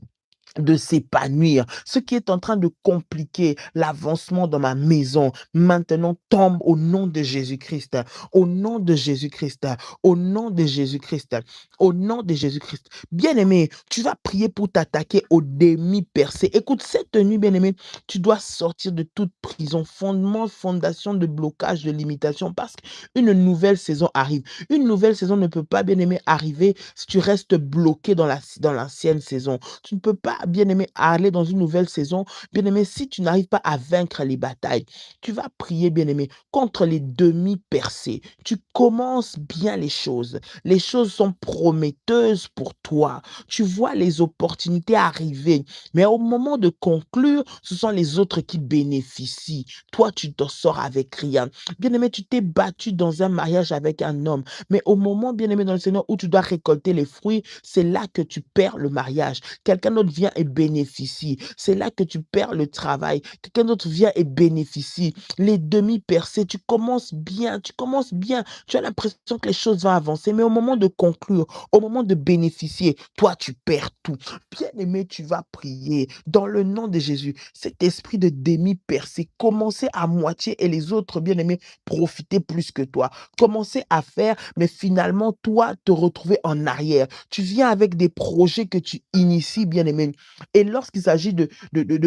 de s'épanouir, ce qui est en train de compliquer l'avancement dans ma maison, maintenant tombe au nom de Jésus-Christ, au nom de Jésus-Christ, au nom de Jésus-Christ, au nom de Jésus-Christ. Bien-aimé, tu vas prier pour t'attaquer aux demi-percées. Écoute, cette nuit, bien-aimé, tu dois sortir de toute prison, fondement, fondation de blocage, de limitation, parce qu'une nouvelle saison arrive. Une nouvelle saison ne peut pas, bien-aimé, arriver si tu restes bloqué dans l'ancienne saison. Tu ne peux pas bien-aimé, aller dans une nouvelle saison, bien-aimé, si tu n'arrives pas à vaincre les batailles, tu vas prier, bien-aimé, contre les demi-percées. Tu commences bien les choses. Les choses sont prometteuses pour toi. Tu vois les opportunités arriver, mais au moment de conclure, ce sont les autres qui bénéficient. Toi, tu t'en sors avec rien. Bien-aimé, tu t'es battu dans un mariage avec un homme, mais au moment, bien-aimé dans le Seigneur, où tu dois récolter les fruits, c'est là que tu perds le mariage. Quelqu'un d'autre vient et bénéficie. C'est là que tu perds le travail. Quelqu'un d'autre vient et bénéficie. Les demi-percées, tu commences bien, tu commences bien. Tu as l'impression que les choses vont avancer, mais au moment de conclure, au moment de bénéficier, toi, tu perds tout. Bien-aimé, tu vas prier dans le nom de Jésus. Cet esprit de demi-percée, commencer à moitié et les autres, bien-aimés, profiter plus que toi. Commencer à faire, mais finalement, toi, te retrouver en arrière. Tu viens avec des projets que tu inities, bien-aimé. Et lorsqu'il s'agit de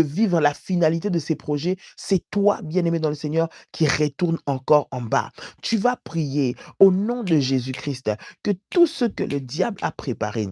vivre la finalité de ces projets, c'est toi, bien-aimé dans le Seigneur, qui retourne encore en bas. Tu vas prier au nom de Jésus-Christ que tout ce que le diable a préparé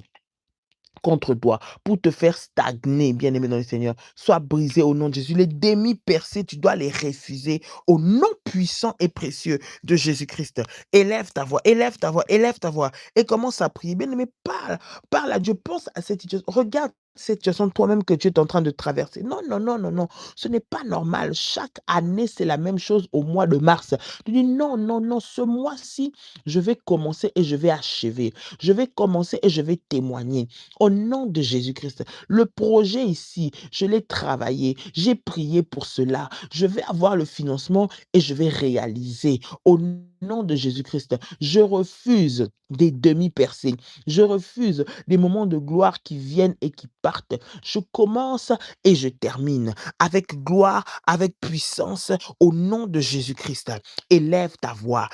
contre toi pour te faire stagner, bien-aimé dans le Seigneur, soit brisé au nom de Jésus. Les demi-percées, tu dois les refuser au nom puissant et précieux de Jésus-Christ. Élève ta voix, élève ta voix, élève ta voix et commence à prier. Bien-aimé, parle, parle à Dieu, pense à cette situation. Regarde cette situation toi-même que tu es en train de traverser. Non, non, non, non, non, ce n'est pas normal. Chaque année, c'est la même chose au mois de mars. Tu dis non, non, non, ce mois-ci, je vais commencer et je vais achever. Je vais commencer et je vais témoigner. Au nom de Jésus-Christ, le projet ici, je l'ai travaillé, j'ai prié pour cela. Je vais avoir le financement et je vais réaliser. Au nom de Jésus-Christ, je refuse des demi-percées. Je refuse des moments de gloire qui viennent et qui partent. Je commence et je termine avec gloire, avec puissance, au nom de Jésus-Christ. Élève ta voix,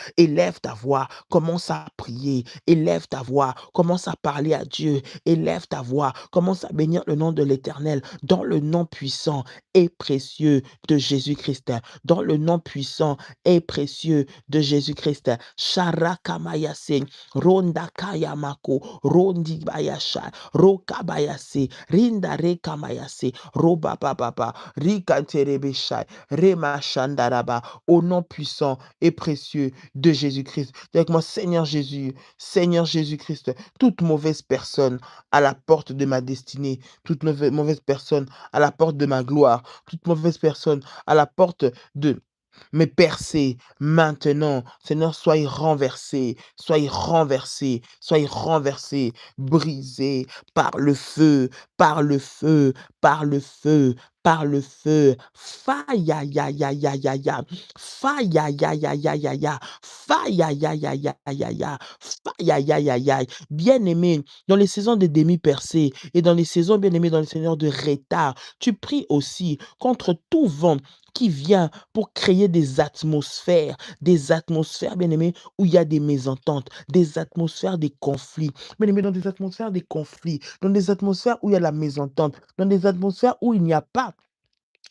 commence à prier, élève ta voix, commence à parler à Dieu, élève ta voix, commence à bénir le nom de l'Éternel dans le nom puissant et précieux de Jésus-Christ. Dans le nom puissant et précieux de Jésus-Christ. Sharakamayase, Rondakayamako, Rondibayasha, Rokabayase, Rindarekamayase, Robababa, Rikanterebeshai, Remashandaraba, au nom puissant et précieux de Jésus-Christ. Dis avec moi, Seigneur Jésus, Seigneur Jésus-Christ, toute mauvaise personne à la porte de ma destinée, toute mauvaise personne à la porte de ma gloire, toute mauvaise personne à la porte de mes percées maintenant. Seigneur, soyez renversés, brisés par le feu, par le feu, par le feu, par le feu. Faille, aïe, aïe, aïe, aïe, aïe, aïe. Faille, aïe, aïe, aïe, aïe, aïe, aïe. Faille, aïe, aïe, aïe, aïe, aïe, aïe. Faille, aïe, aïe, aïe, aïe. Bien-aimé, dans les saisons de demi-percées et dans les saisons, bien-aimé, dans le Seigneur, de retard, tu pries aussi contre tout vent qui vient pour créer des atmosphères, bien-aimés, où il y a des mésententes, des atmosphères, des conflits. Bien-aimés, dans des atmosphères, des conflits, dans des atmosphères où il y a la mésentente, dans des atmosphères où il n'y a pas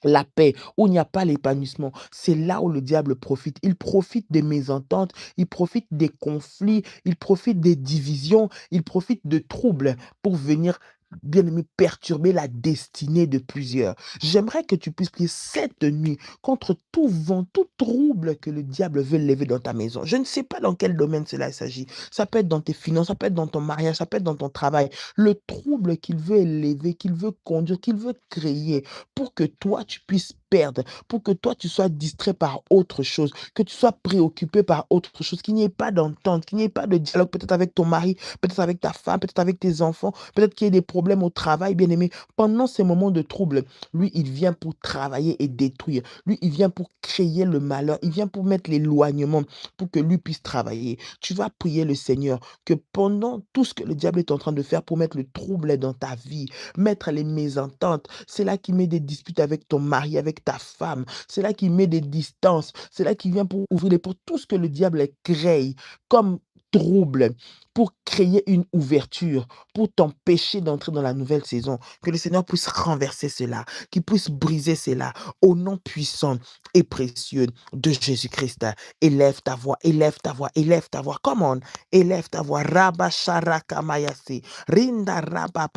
la paix, où il n'y a pas l'épanouissement, c'est là où le diable profite. Il profite des mésententes, il profite des conflits, il profite des divisions, il profite de troubles pour venir, bien aimé, perturber la destinée de plusieurs. J'aimerais que tu puisses prier cette nuit contre tout vent, tout trouble que le diable veut lever dans ta maison. Je ne sais pas dans quel domaine cela s'agit. Ça peut être dans tes finances, ça peut être dans ton mariage, ça peut être dans ton travail. Le trouble qu'il veut élever, qu'il veut conduire, qu'il veut créer pour que toi, tu puisses perdre, pour que toi, tu sois distrait par autre chose, que tu sois préoccupé par autre chose, qu'il n'y ait pas d'entente, qu'il n'y ait pas de dialogue, peut-être avec ton mari, peut-être avec ta femme, peut-être avec tes enfants, peut-être qu'il y ait des problèmes au travail, bien aimé. Pendant ces moments de trouble, lui, il vient pour travailler et détruire. Lui, il vient pour créer le malheur. Il vient pour mettre l'éloignement, pour que lui puisse travailler. Tu vas prier le Seigneur que pendant tout ce que le diable est en train de faire pour mettre le trouble dans ta vie, mettre les mésententes, c'est là qui met des disputes avec ton mari, avec ta femme. C'est là qui met des distances. C'est là qui vient pour ouvrir les portes. Tout ce que le diable crée comme trouble, pour créer une ouverture, pour t'empêcher d'entrer dans la nouvelle saison. Que le Seigneur puisse renverser cela, qu'il puisse briser cela au nom puissant et précieux de Jésus-Christ. Élève ta voix, élève ta voix, élève ta voix. Come on, élève ta voix. Rabba Sharaka Mayase, Rinda Rabba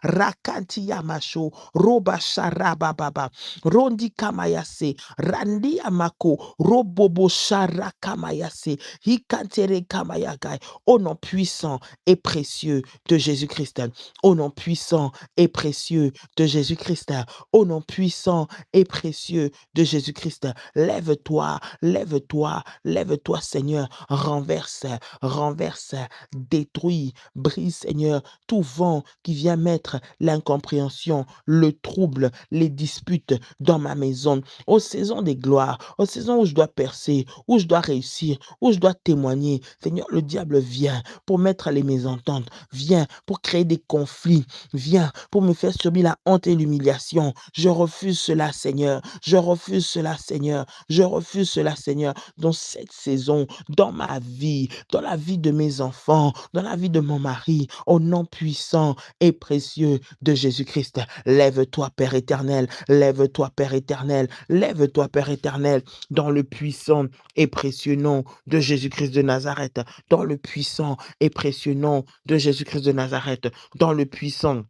Rakanti Yamasho, Roba Sharaba Baba, Rondi Kamayase, Randi Amako, Robobo Sharaka Mayase, Hikantere Kamayagai, au nom puissant et précieux de Jésus-Christ. Au nom puissant et précieux de Jésus-Christ. Au nom puissant et précieux de Jésus-Christ. Lève-toi, lève-toi, lève-toi, Seigneur. Renverse, renverse, détruis, brise, Seigneur, tout vent qui vient mettre l'incompréhension, le trouble, les disputes dans ma maison. Aux saisons des gloires, aux saisons où je dois percer, où je dois réussir, où je dois témoigner. Seigneur, le diable vient pour mettre les mésententes, vient pour créer des conflits, vient pour me faire subir la honte et l'humiliation. Je refuse cela, Seigneur. Je refuse cela, Seigneur. Je refuse cela, Seigneur, dans cette saison, dans ma vie, dans la vie de mes enfants, dans la vie de mon mari, au nom puissant et précieux de Jésus-Christ. Lève-toi, Père éternel. Lève-toi, Père éternel. Lève-toi, Père éternel, dans le puissant et précieux nom de Jésus-Christ de Nazareth. Dans le puissant et précieux nom de Jésus-Christ de Nazareth. Dans le puissant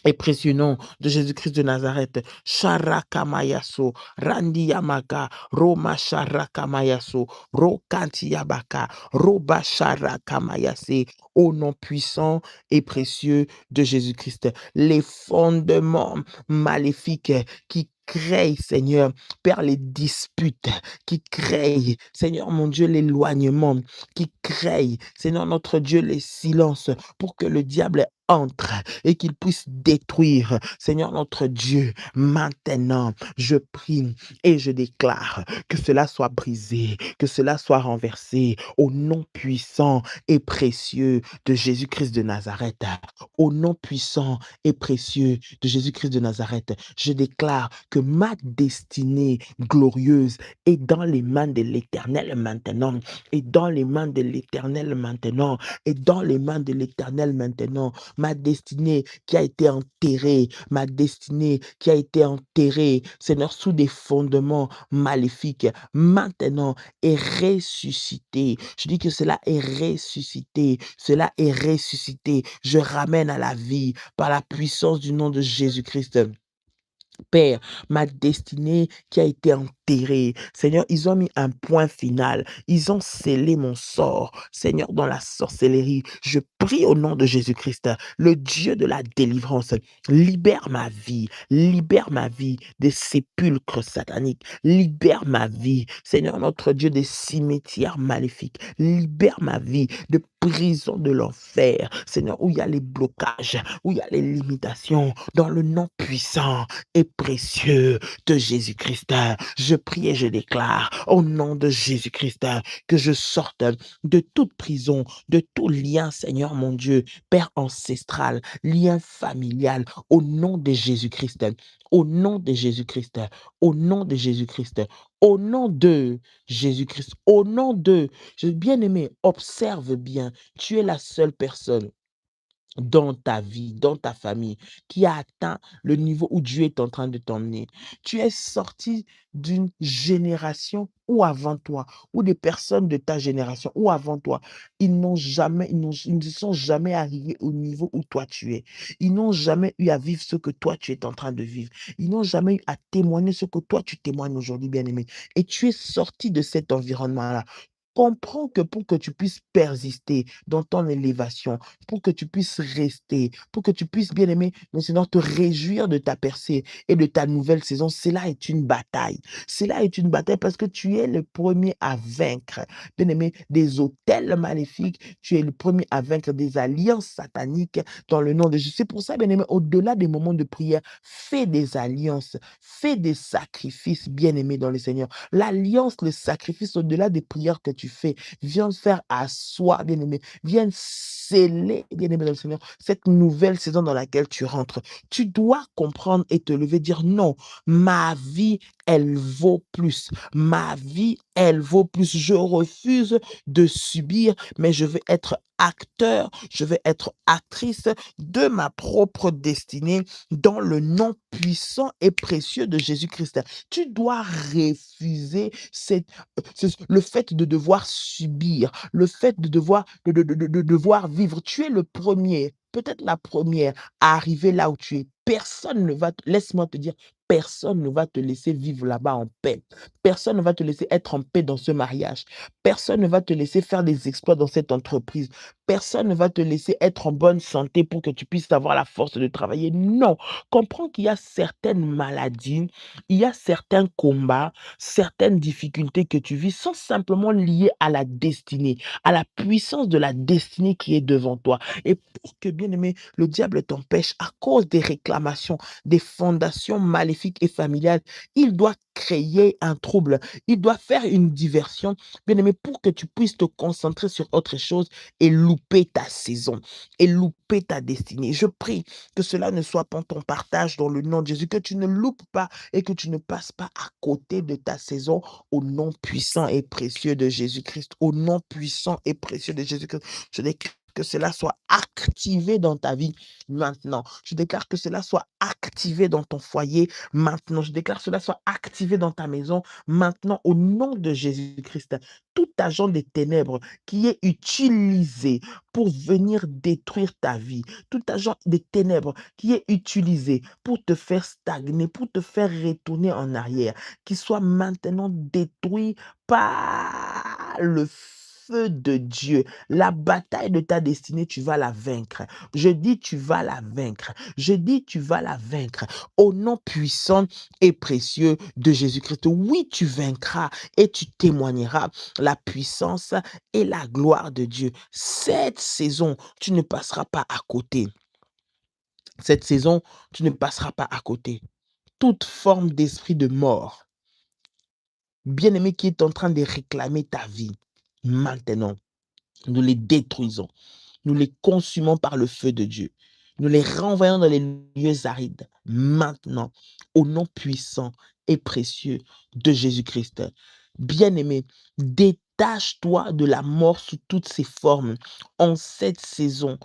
et précieux nom de Jésus-Christ de Nazareth. Sharakamayaso, Randi Yamaka, Roma Sharakamayaso, Rokanti Yabaka, Roba Sharakamayase, au nom puissant et précieux de Jésus-Christ. Les fondements maléfiques qui créent, Seigneur, Père, les disputes, qui créent, Seigneur mon Dieu, l'éloignement, qui créent, Seigneur notre Dieu, les silences, pour que le diable entre et qu'il puisse détruire, Seigneur notre Dieu, maintenant, je prie et je déclare que cela soit brisé, que cela soit renversé au nom puissant et précieux de Jésus-Christ de Nazareth. Au nom puissant et précieux de Jésus-Christ de Nazareth, je déclare que ma destinée glorieuse est dans les mains de l'Éternel maintenant, et dans les mains de l'Éternel maintenant, et dans les mains de l'Éternel maintenant. Ma destinée qui a été enterrée, ma destinée qui a été enterrée, Seigneur, sous des fondements maléfiques, maintenant est ressuscitée. Je dis que cela est ressuscité, cela est ressuscité. Je ramène à la vie par la puissance du nom de Jésus-Christ. Père, ma destinée qui a été enterrée. Seigneur, ils ont mis un point final. Ils ont scellé mon sort. Seigneur, dans la sorcellerie, je prie au nom de Jésus-Christ, le Dieu de la délivrance. Libère ma vie des sépulcres sataniques. Libère ma vie, Seigneur, notre Dieu, des cimetières maléfiques. Libère ma vie de prison de l'enfer. Seigneur, où il y a les blocages, où il y a les limitations, dans le nom puissant et précieux de Jésus-Christ. Je prie et je déclare au nom de Jésus-Christ que je sorte de toute prison, de tout lien, Seigneur mon Dieu, Père ancestral, lien familial, au nom de Jésus-Christ, au nom de Jésus-Christ, au nom de Jésus-Christ, au nom de Jésus-Christ, au nom de, bien-aimé, observe bien, tu es la seule personne dans ta vie, dans ta famille, qui a atteint le niveau où Dieu est en train de t'emmener. Tu es sorti d'une génération ou avant toi, ou des personnes de ta génération ou avant toi, ils ne sont jamais arrivés au niveau où toi tu es. Ils n'ont jamais eu à vivre ce que toi tu es en train de vivre. Ils n'ont jamais eu à témoigner ce que toi tu témoignes aujourd'hui, bien-aimé. Et tu es sorti de cet environnement-là. Comprends que pour que tu puisses persister dans ton élévation, pour que tu puisses rester, pour que tu puisses, bien aimer, mon Seigneur, te réjouir de ta percée et de ta nouvelle saison, cela est une bataille. Cela est une bataille parce que tu es le premier à vaincre, bien aimé, des autels maléfiques, tu es le premier à vaincre des alliances sataniques dans le nom de Jésus. C'est pour ça, bien aimé, au-delà des moments de prière, fais des alliances, fais des sacrifices, bien aimé dans le Seigneur. L'alliance, le sacrifice, au-delà des prières que tu fais, viens faire asseoir, bien aimé, viens sceller, bien-aimé dans le Seigneur, cette nouvelle saison dans laquelle tu rentres. Tu dois comprendre et te lever, dire non, ma vie elle vaut plus. Ma vie, elle vaut plus. Je refuse de subir, mais je veux être acteur, je veux être actrice de ma propre destinée dans le nom puissant et précieux de Jésus-Christ. Tu dois refuser le fait de devoir subir, le fait de devoir vivre. Tu es le premier, peut-être la première à arriver là où tu es. Personne ne va, laisse-moi te dire, personne ne va te laisser vivre là-bas en paix. Personne ne va te laisser être en paix dans ce mariage. Personne ne va te laisser faire des exploits dans cette entreprise. Personne ne va te laisser être en bonne santé pour que tu puisses avoir la force de travailler. Non, comprends qu'il y a certaines maladies, il y a certains combats, certaines difficultés que tu vis sont simplement liées à la destinée, à la puissance de la destinée qui est devant toi. Et pour que, bien aimé, le diable t'empêche à cause des réclamations, des fondations maléfiques et familiales, il doit créer un trouble, il doit faire une diversion, bien aimé, pour que tu puisses te concentrer sur autre chose et louper ta saison, et louper ta destinée. Je prie que cela ne soit pas ton partage dans le nom de Jésus, que tu ne loupes pas et que tu ne passes pas à côté de ta saison au nom puissant et précieux de Jésus-Christ. Au nom puissant et précieux de Jésus-Christ. Je déclare que cela soit activé dans ta vie maintenant. Je déclare que cela soit activé dans ton foyer maintenant. Je déclare que cela soit activé dans ta maison maintenant au nom de Jésus-Christ. Tout agent des ténèbres qui est utilisé pour venir détruire ta vie, tout agent des ténèbres qui est utilisé pour te faire stagner, pour te faire retourner en arrière, qui soit maintenant détruit par le feu de Dieu. La bataille de ta destinée, tu vas la vaincre. Je dis, tu vas la vaincre. Je dis, tu vas la vaincre. Au nom puissant et précieux de Jésus-Christ. Oui, tu vaincras et tu témoigneras la puissance et la gloire de Dieu. Cette saison, tu ne passeras pas à côté. Cette saison, tu ne passeras pas à côté. Toute forme d'esprit de mort, bien-aimé, qui est en train de réclamer ta vie, maintenant, nous les détruisons. Nous les consumons par le feu de Dieu. Nous les renvoyons dans les lieux arides, maintenant, au nom puissant et précieux de Jésus-Christ. Bien-aimé, détache-toi de la mort sous toutes ses formes en cette saison.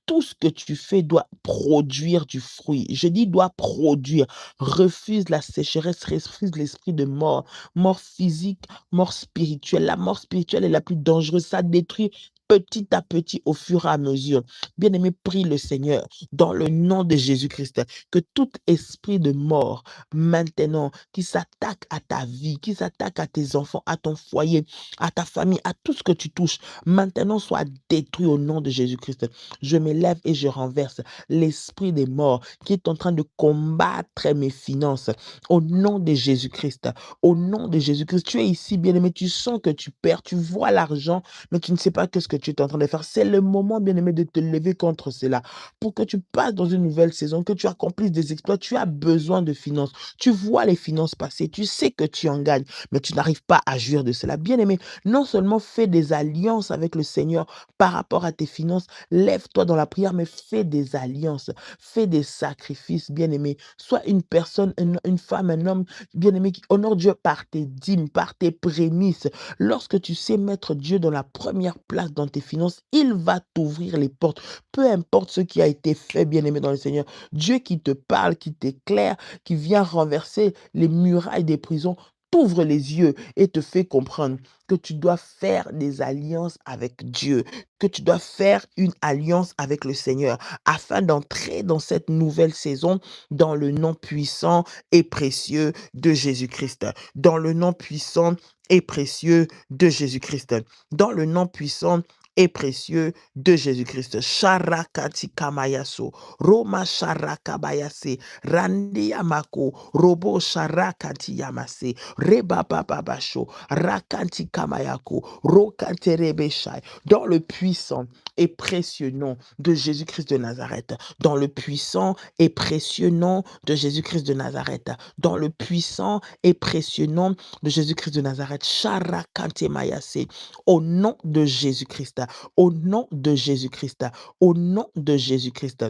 Tout ce que tu fais doit produire du fruit. Je dis doit produire. Refuse la sécheresse, refuse l'esprit de mort. Mort physique, mort spirituelle. La mort spirituelle est la plus dangereuse. Ça détruit petit à petit au fur et à mesure. Bien-aimé, prie le Seigneur dans le nom de Jésus-Christ que tout esprit de mort maintenant qui s'attaque à ta vie, qui s'attaque à tes enfants, à ton foyer, à ta famille, à tout ce que tu touches, maintenant soit détruit au nom de Jésus-Christ. Je m'élève et je renverse l'esprit des morts qui est en train de combattre mes finances au nom de Jésus-Christ. Au nom de Jésus-Christ, tu es ici, bien-aimé, tu sens que tu perds, tu vois l'argent, mais tu ne sais pas qu'est-ce que tu es en train de faire. C'est le moment, bien-aimé, de te lever contre cela pour que tu passes dans une nouvelle saison, que tu accomplisses des exploits. Tu as besoin de finances. Tu vois les finances passer, tu sais que tu en gagnes, mais tu n'arrives pas à jouir de cela. Bien-aimé, non seulement fais des alliances avec le Seigneur par rapport à tes finances, lève-toi dans la prière, mais fais des alliances, fais des sacrifices, bien-aimé. Sois une personne, une femme, un homme, bien-aimé, qui honore Dieu par tes dîmes, par tes prémices. Lorsque tu sais mettre Dieu dans la première place dans tes finances, il va t'ouvrir les portes. Peu importe ce qui a été fait, bien-aimé dans le Seigneur. Dieu qui te parle, qui t'éclaire, qui vient renverser les murailles des prisons, t'ouvre les yeux et te fait comprendre que tu dois faire des alliances avec Dieu, que tu dois faire une alliance avec le Seigneur afin d'entrer dans cette nouvelle saison dans le nom puissant et précieux de Jésus-Christ. Dans le nom puissant et précieux de Jésus-Christ. Dans le nom puissant et précieux de Jésus-Christ. Sharakati kamayaso, Roma sharakabayase, Randi yamako, Robo sharakati yamase, Reba bababasho, Rakanti kamayako, Rokanterebeshai. Dans le puissant et précieux nom de Jésus-Christ de Nazareth. Dans le puissant et précieux nom de Jésus-Christ de Nazareth. Dans le puissant et précieux nom de Jésus-Christ de Nazareth. Sharakante mayase. Au nom de Jésus-Christ. Au nom de Jésus-Christ. Au nom de Jésus-Christ.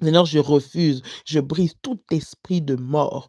Seigneur, je refuse, je brise tout esprit de mort,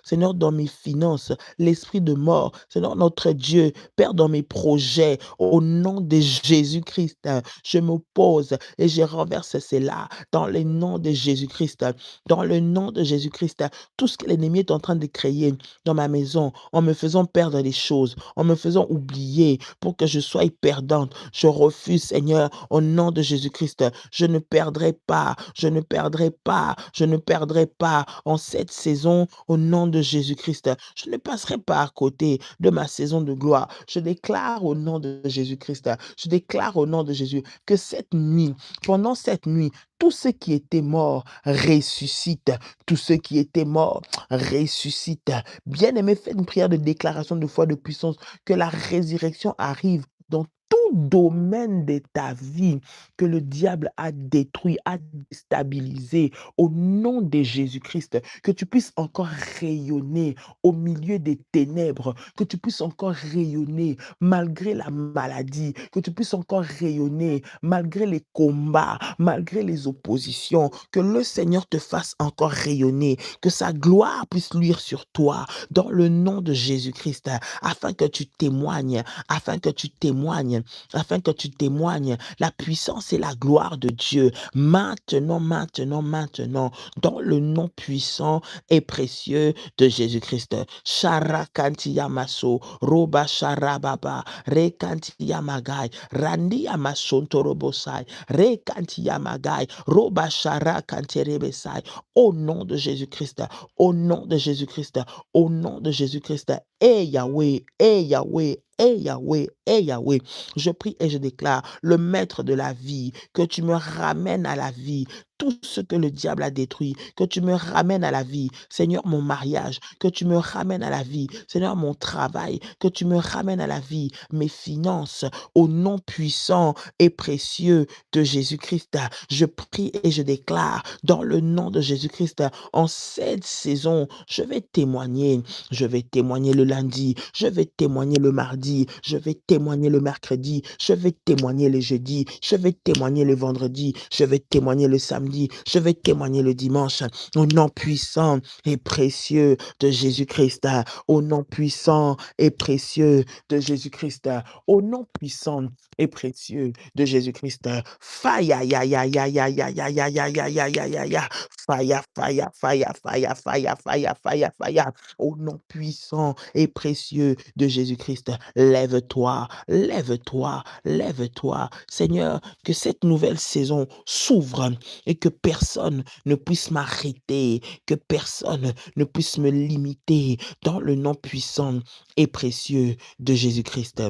Seigneur, dans mes finances, l'esprit de mort, Seigneur, notre Dieu, Père, dans mes projets, au nom de Jésus-Christ, je m'oppose et je renverse cela dans le nom de Jésus-Christ, dans le nom de Jésus-Christ, tout ce que l'ennemi est en train de créer dans ma maison, en me faisant perdre les choses, en me faisant oublier pour que je sois perdante, je refuse, Seigneur, au nom de Jésus-Christ, je ne perdrai pas, je ne perdrai pas, je ne perdrai pas en cette saison au nom de Jésus-Christ. Je ne passerai pas à côté de ma saison de gloire. Je déclare au nom de Jésus-Christ, je déclare au nom de Jésus que cette nuit, pendant cette nuit, tous ceux qui étaient morts ressuscitent. Tous ceux qui étaient morts ressuscitent. Bien-aimé, faites une prière de déclaration de foi, de puissance, que la résurrection arrive dans tout domaine de ta vie que le diable a détruit, a déstabilisé au nom de Jésus-Christ, que tu puisses encore rayonner au milieu des ténèbres, que tu puisses encore rayonner malgré la maladie, que tu puisses encore rayonner malgré les combats, malgré les oppositions, que le Seigneur te fasse encore rayonner, que sa gloire puisse luire sur toi dans le nom de Jésus-Christ, afin que tu témoignes, afin que tu témoignes, afin que tu témoignes la puissance et la gloire de Dieu maintenant, maintenant, maintenant, dans le nom puissant et précieux de Jésus-Christ. Sharakantiya maso, roba sharababa, rekantiya magai, randiya masontorobosai, rekantiya magai, roba sharakanterebesai. Au nom de Jésus-Christ, au nom de Jésus-Christ, au nom de Jésus-Christ, et Yahweh, et Yahweh, et Yahweh, et Yahweh. Je prie et je déclare, le maître de la vie, que tu me ramènes à la vie. Tout ce que le diable a détruit, que tu me ramènes à la vie. Seigneur, mon mariage, que tu me ramènes à la vie. Seigneur, mon travail, que tu me ramènes à la vie. Mes finances, au nom puissant et précieux de Jésus-Christ. Je prie et je déclare, dans le nom de Jésus-Christ, en cette saison, je vais témoigner. Je vais témoigner le lundi, je vais témoigner le mardi, je vais témoigner le mercredi, je vais témoigner le jeudi, je vais témoigner le vendredi, je vais témoigner le samedi, je vais témoigner le dimanche. Au nom puissant et précieux de Jésus-Christ, au nom puissant et précieux de Jésus-Christ, au nom puissant et précieux de Jésus-Christ. Fire, ya, ya, ya, ya, ya, ya, ya, ya, ya, ya, ya, ya, ya. Fire, fire, fire, fire, fire, fire, fire, fire. Au nom puissant et précieux de Jésus-Christ, lève-toi, lève-toi, lève-toi. Seigneur, que cette nouvelle saison s'ouvre et que personne ne puisse m'arrêter, que personne ne puisse me limiter dans le nom puissant et précieux de Jésus-Christ.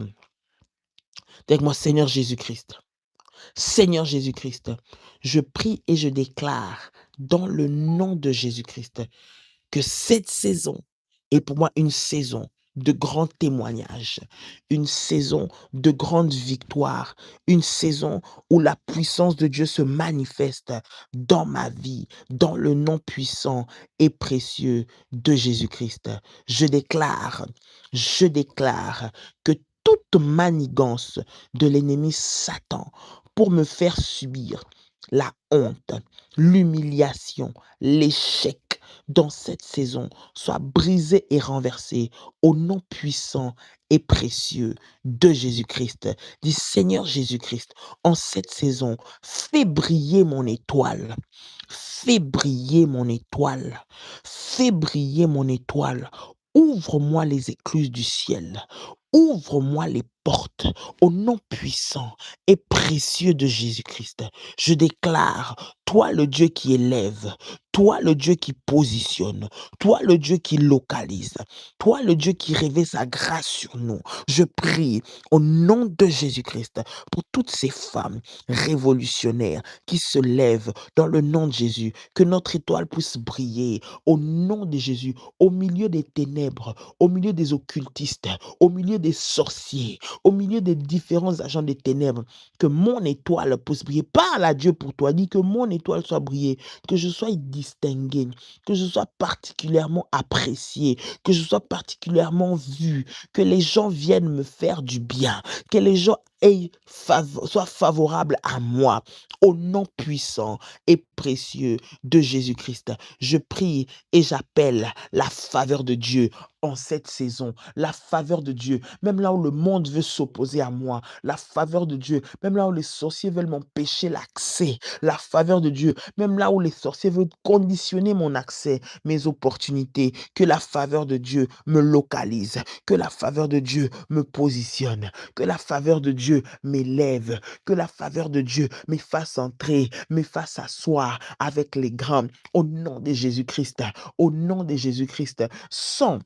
Avec moi, Seigneur Jésus-Christ. Seigneur Jésus-Christ, je prie et je déclare dans le nom de Jésus-Christ que cette saison est pour moi une saison de grands témoignages, une saison de grandes victoires, une saison où la puissance de Dieu se manifeste dans ma vie, dans le nom puissant et précieux de Jésus-Christ. Je déclare que toute manigance de l'ennemi Satan pour me faire subir la honte, l'humiliation, l'échec dans cette saison soit brisé et renversé au nom puissant et précieux de Jésus-Christ. Dis Seigneur Jésus-Christ, en cette saison, fais briller mon étoile. Fais briller mon étoile. Fais briller mon étoile. Ouvre-moi les écluses du ciel. Ouvre-moi les portes au nom puissant et précieux de Jésus-Christ. Je déclare, toi le Dieu qui élève, toi le Dieu qui positionne, toi le Dieu qui localise, toi le Dieu qui révèle sa grâce sur nous. Je prie au nom de Jésus-Christ pour toutes ces femmes révolutionnaires qui se lèvent dans le nom de Jésus, que notre étoile puisse briller au nom de Jésus, au milieu des ténèbres, au milieu des occultistes, au milieu des sorciers, au milieu des différents agents des ténèbres, que mon étoile puisse briller. Parle à Dieu pour toi, dis que mon étoile soit brillée, que je sois distingué, que je sois particulièrement apprécié, que je sois particulièrement vu, que les gens viennent me faire du bien, que les gens sois favorable à moi. Au nom puissant et précieux de Jésus-Christ, je prie et j'appelle la faveur de Dieu en cette saison, la faveur de Dieu, même là où le monde veut s'opposer à moi, la faveur de Dieu, même là où les sorciers veulent m'empêcher l'accès, la faveur de Dieu, même là où les sorciers veulent conditionner mon accès, mes opportunités, que la faveur de Dieu me localise, que la faveur de Dieu me positionne, que la faveur de Dieu m'élève, que la faveur de Dieu me fasse entrer, me fasse asseoir avec les grands, au nom de Jésus-Christ, au nom de Jésus-Christ, sans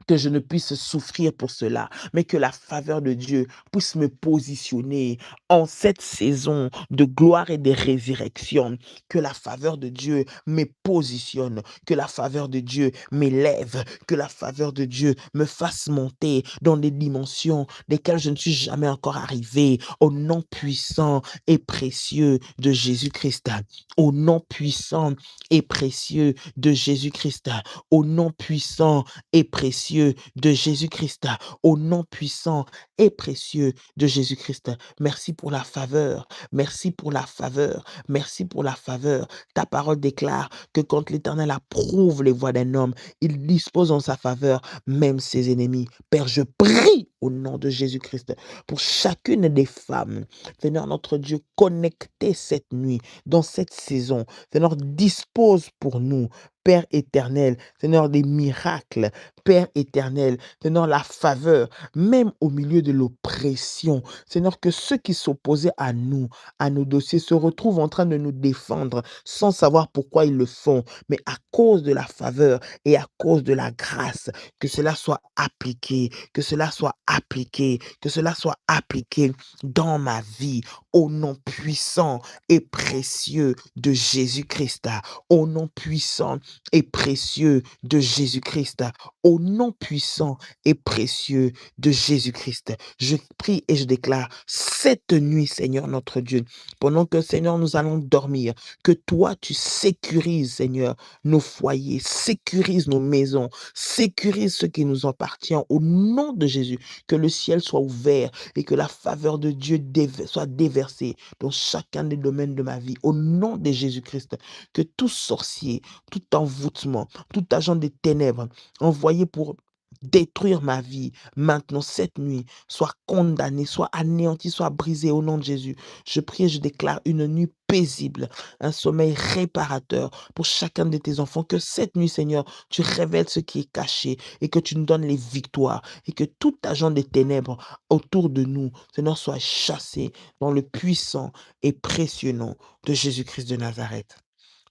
que je ne puisse souffrir pour cela, mais que la faveur de Dieu puisse me positionner en cette saison de gloire et de résurrection, que la faveur de Dieu me positionne, que la faveur de Dieu m'élève, que la faveur de Dieu me fasse monter dans des dimensions desquelles je ne suis jamais encore arrivé, au nom puissant et précieux de Jésus-Christ, au nom puissant et précieux de Jésus-Christ, au nom puissant et précieux de Jésus-Christ, au nom puissant et précieux de Jésus-Christ. Merci pour la faveur, merci pour la faveur, merci pour la faveur. Ta parole déclare que quand l'Éternel approuve les voies d'un homme, il dispose en sa faveur même ses ennemis. Père, je prie au nom de Jésus-Christ pour chacune des femmes, Seigneur notre Dieu, connectées cette nuit, dans cette saison. Seigneur, dispose pour nous, Père éternel, Seigneur, des miracles, Père éternel, Seigneur, la faveur, même au milieu de l'oppression. Seigneur, que ceux qui s'opposaient à nos dossiers, se retrouvent en train de nous défendre sans savoir pourquoi ils le font, mais à cause de la faveur et à cause de la grâce, que cela soit appliqué, que cela soit appliqué, que cela soit appliqué dans ma vie, au nom puissant et précieux de Jésus-Christ, au nom puissant et précieux de Jésus-Christ, au nom puissant et précieux de Jésus-Christ. Je prie et je déclare cette nuit, Seigneur notre Dieu, pendant que, Seigneur, nous allons dormir, que toi, tu sécurises, Seigneur, nos foyers, sécurise nos maisons, sécurise ce qui nous appartient au nom de Jésus, que le ciel soit ouvert et que la faveur de Dieu soit déversée dans chacun des domaines de ma vie, au nom de Jésus-Christ, que tout sorcier, tout envoûtement, tout agent des ténèbres envoyé pour détruire ma vie, maintenant, cette nuit, soit condamné, soit anéanti, soit brisé au nom de Jésus. Je prie et je déclare une nuit paisible, un sommeil réparateur pour chacun de tes enfants. Que cette nuit, Seigneur, tu révèles ce qui est caché et que tu nous donnes les victoires et que tout agent des ténèbres autour de nous, Seigneur, soit chassé dans le puissant et précieux nom de Jésus-Christ de Nazareth.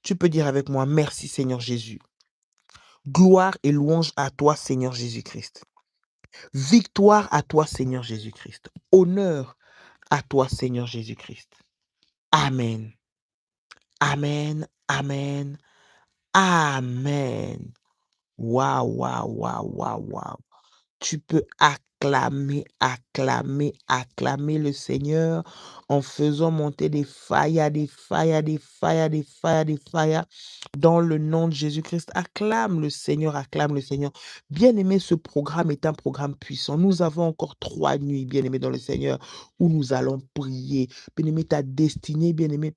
Tu peux dire avec moi, merci Seigneur Jésus. Gloire et louange à toi, Seigneur Jésus-Christ. Victoire à toi, Seigneur Jésus-Christ. Honneur à toi, Seigneur Jésus-Christ. Amen. Amen. Amen. Amen. Waouh, waouh, waouh, waouh, waouh. Tu peux acclamer, acclamer, acclamer le Seigneur en faisant monter des failles, des failles, des failles, des failles, des failles. Dans le nom de Jésus-Christ, acclame le Seigneur, acclame le Seigneur. Bien-aimé, ce programme est un programme puissant. Nous avons encore 3 nuits, bien-aimé, dans le Seigneur, où nous allons prier. Bien-aimé, ta destinée, bien-aimé,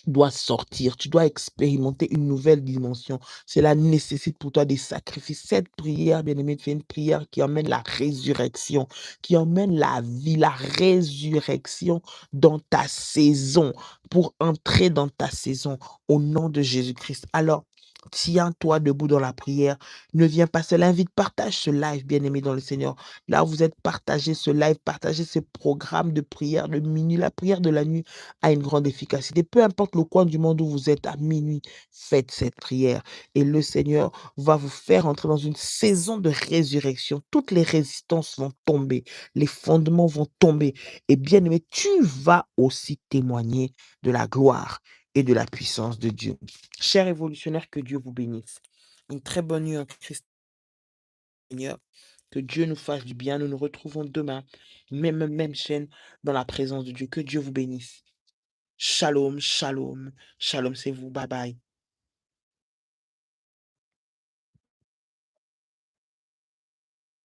dois sortir, tu dois expérimenter une nouvelle dimension. Cela nécessite pour toi des sacrifices. Cette prière, bien-aimé, c'est une prière qui emmène la résurrection, qui emmène la vie, la résurrection dans ta saison, pour entrer dans ta saison au nom de Jésus-Christ. Alors, tiens-toi debout dans la prière. Ne viens pas seul. Invite, partage ce live, bien-aimé dans le Seigneur. Là où vous êtes, partagez ce live, partagez ce programme de prière de minuit, la prière de la nuit a une grande efficacité. Peu importe le coin du monde où vous êtes à minuit, faites cette prière et le Seigneur va vous faire entrer dans une saison de résurrection. Toutes les résistances vont tomber, les fondements vont tomber. Et bien aimé, tu vas aussi témoigner de la gloire et de la puissance de Dieu. Cher révolutionnaire, que Dieu vous bénisse. Une très bonne nuit en Christ, Seigneur. Que Dieu nous fasse du bien. Nous nous retrouvons demain, même chaîne, dans la présence de Dieu. Que Dieu vous bénisse. Shalom, shalom. Shalom, c'est vous. Bye bye.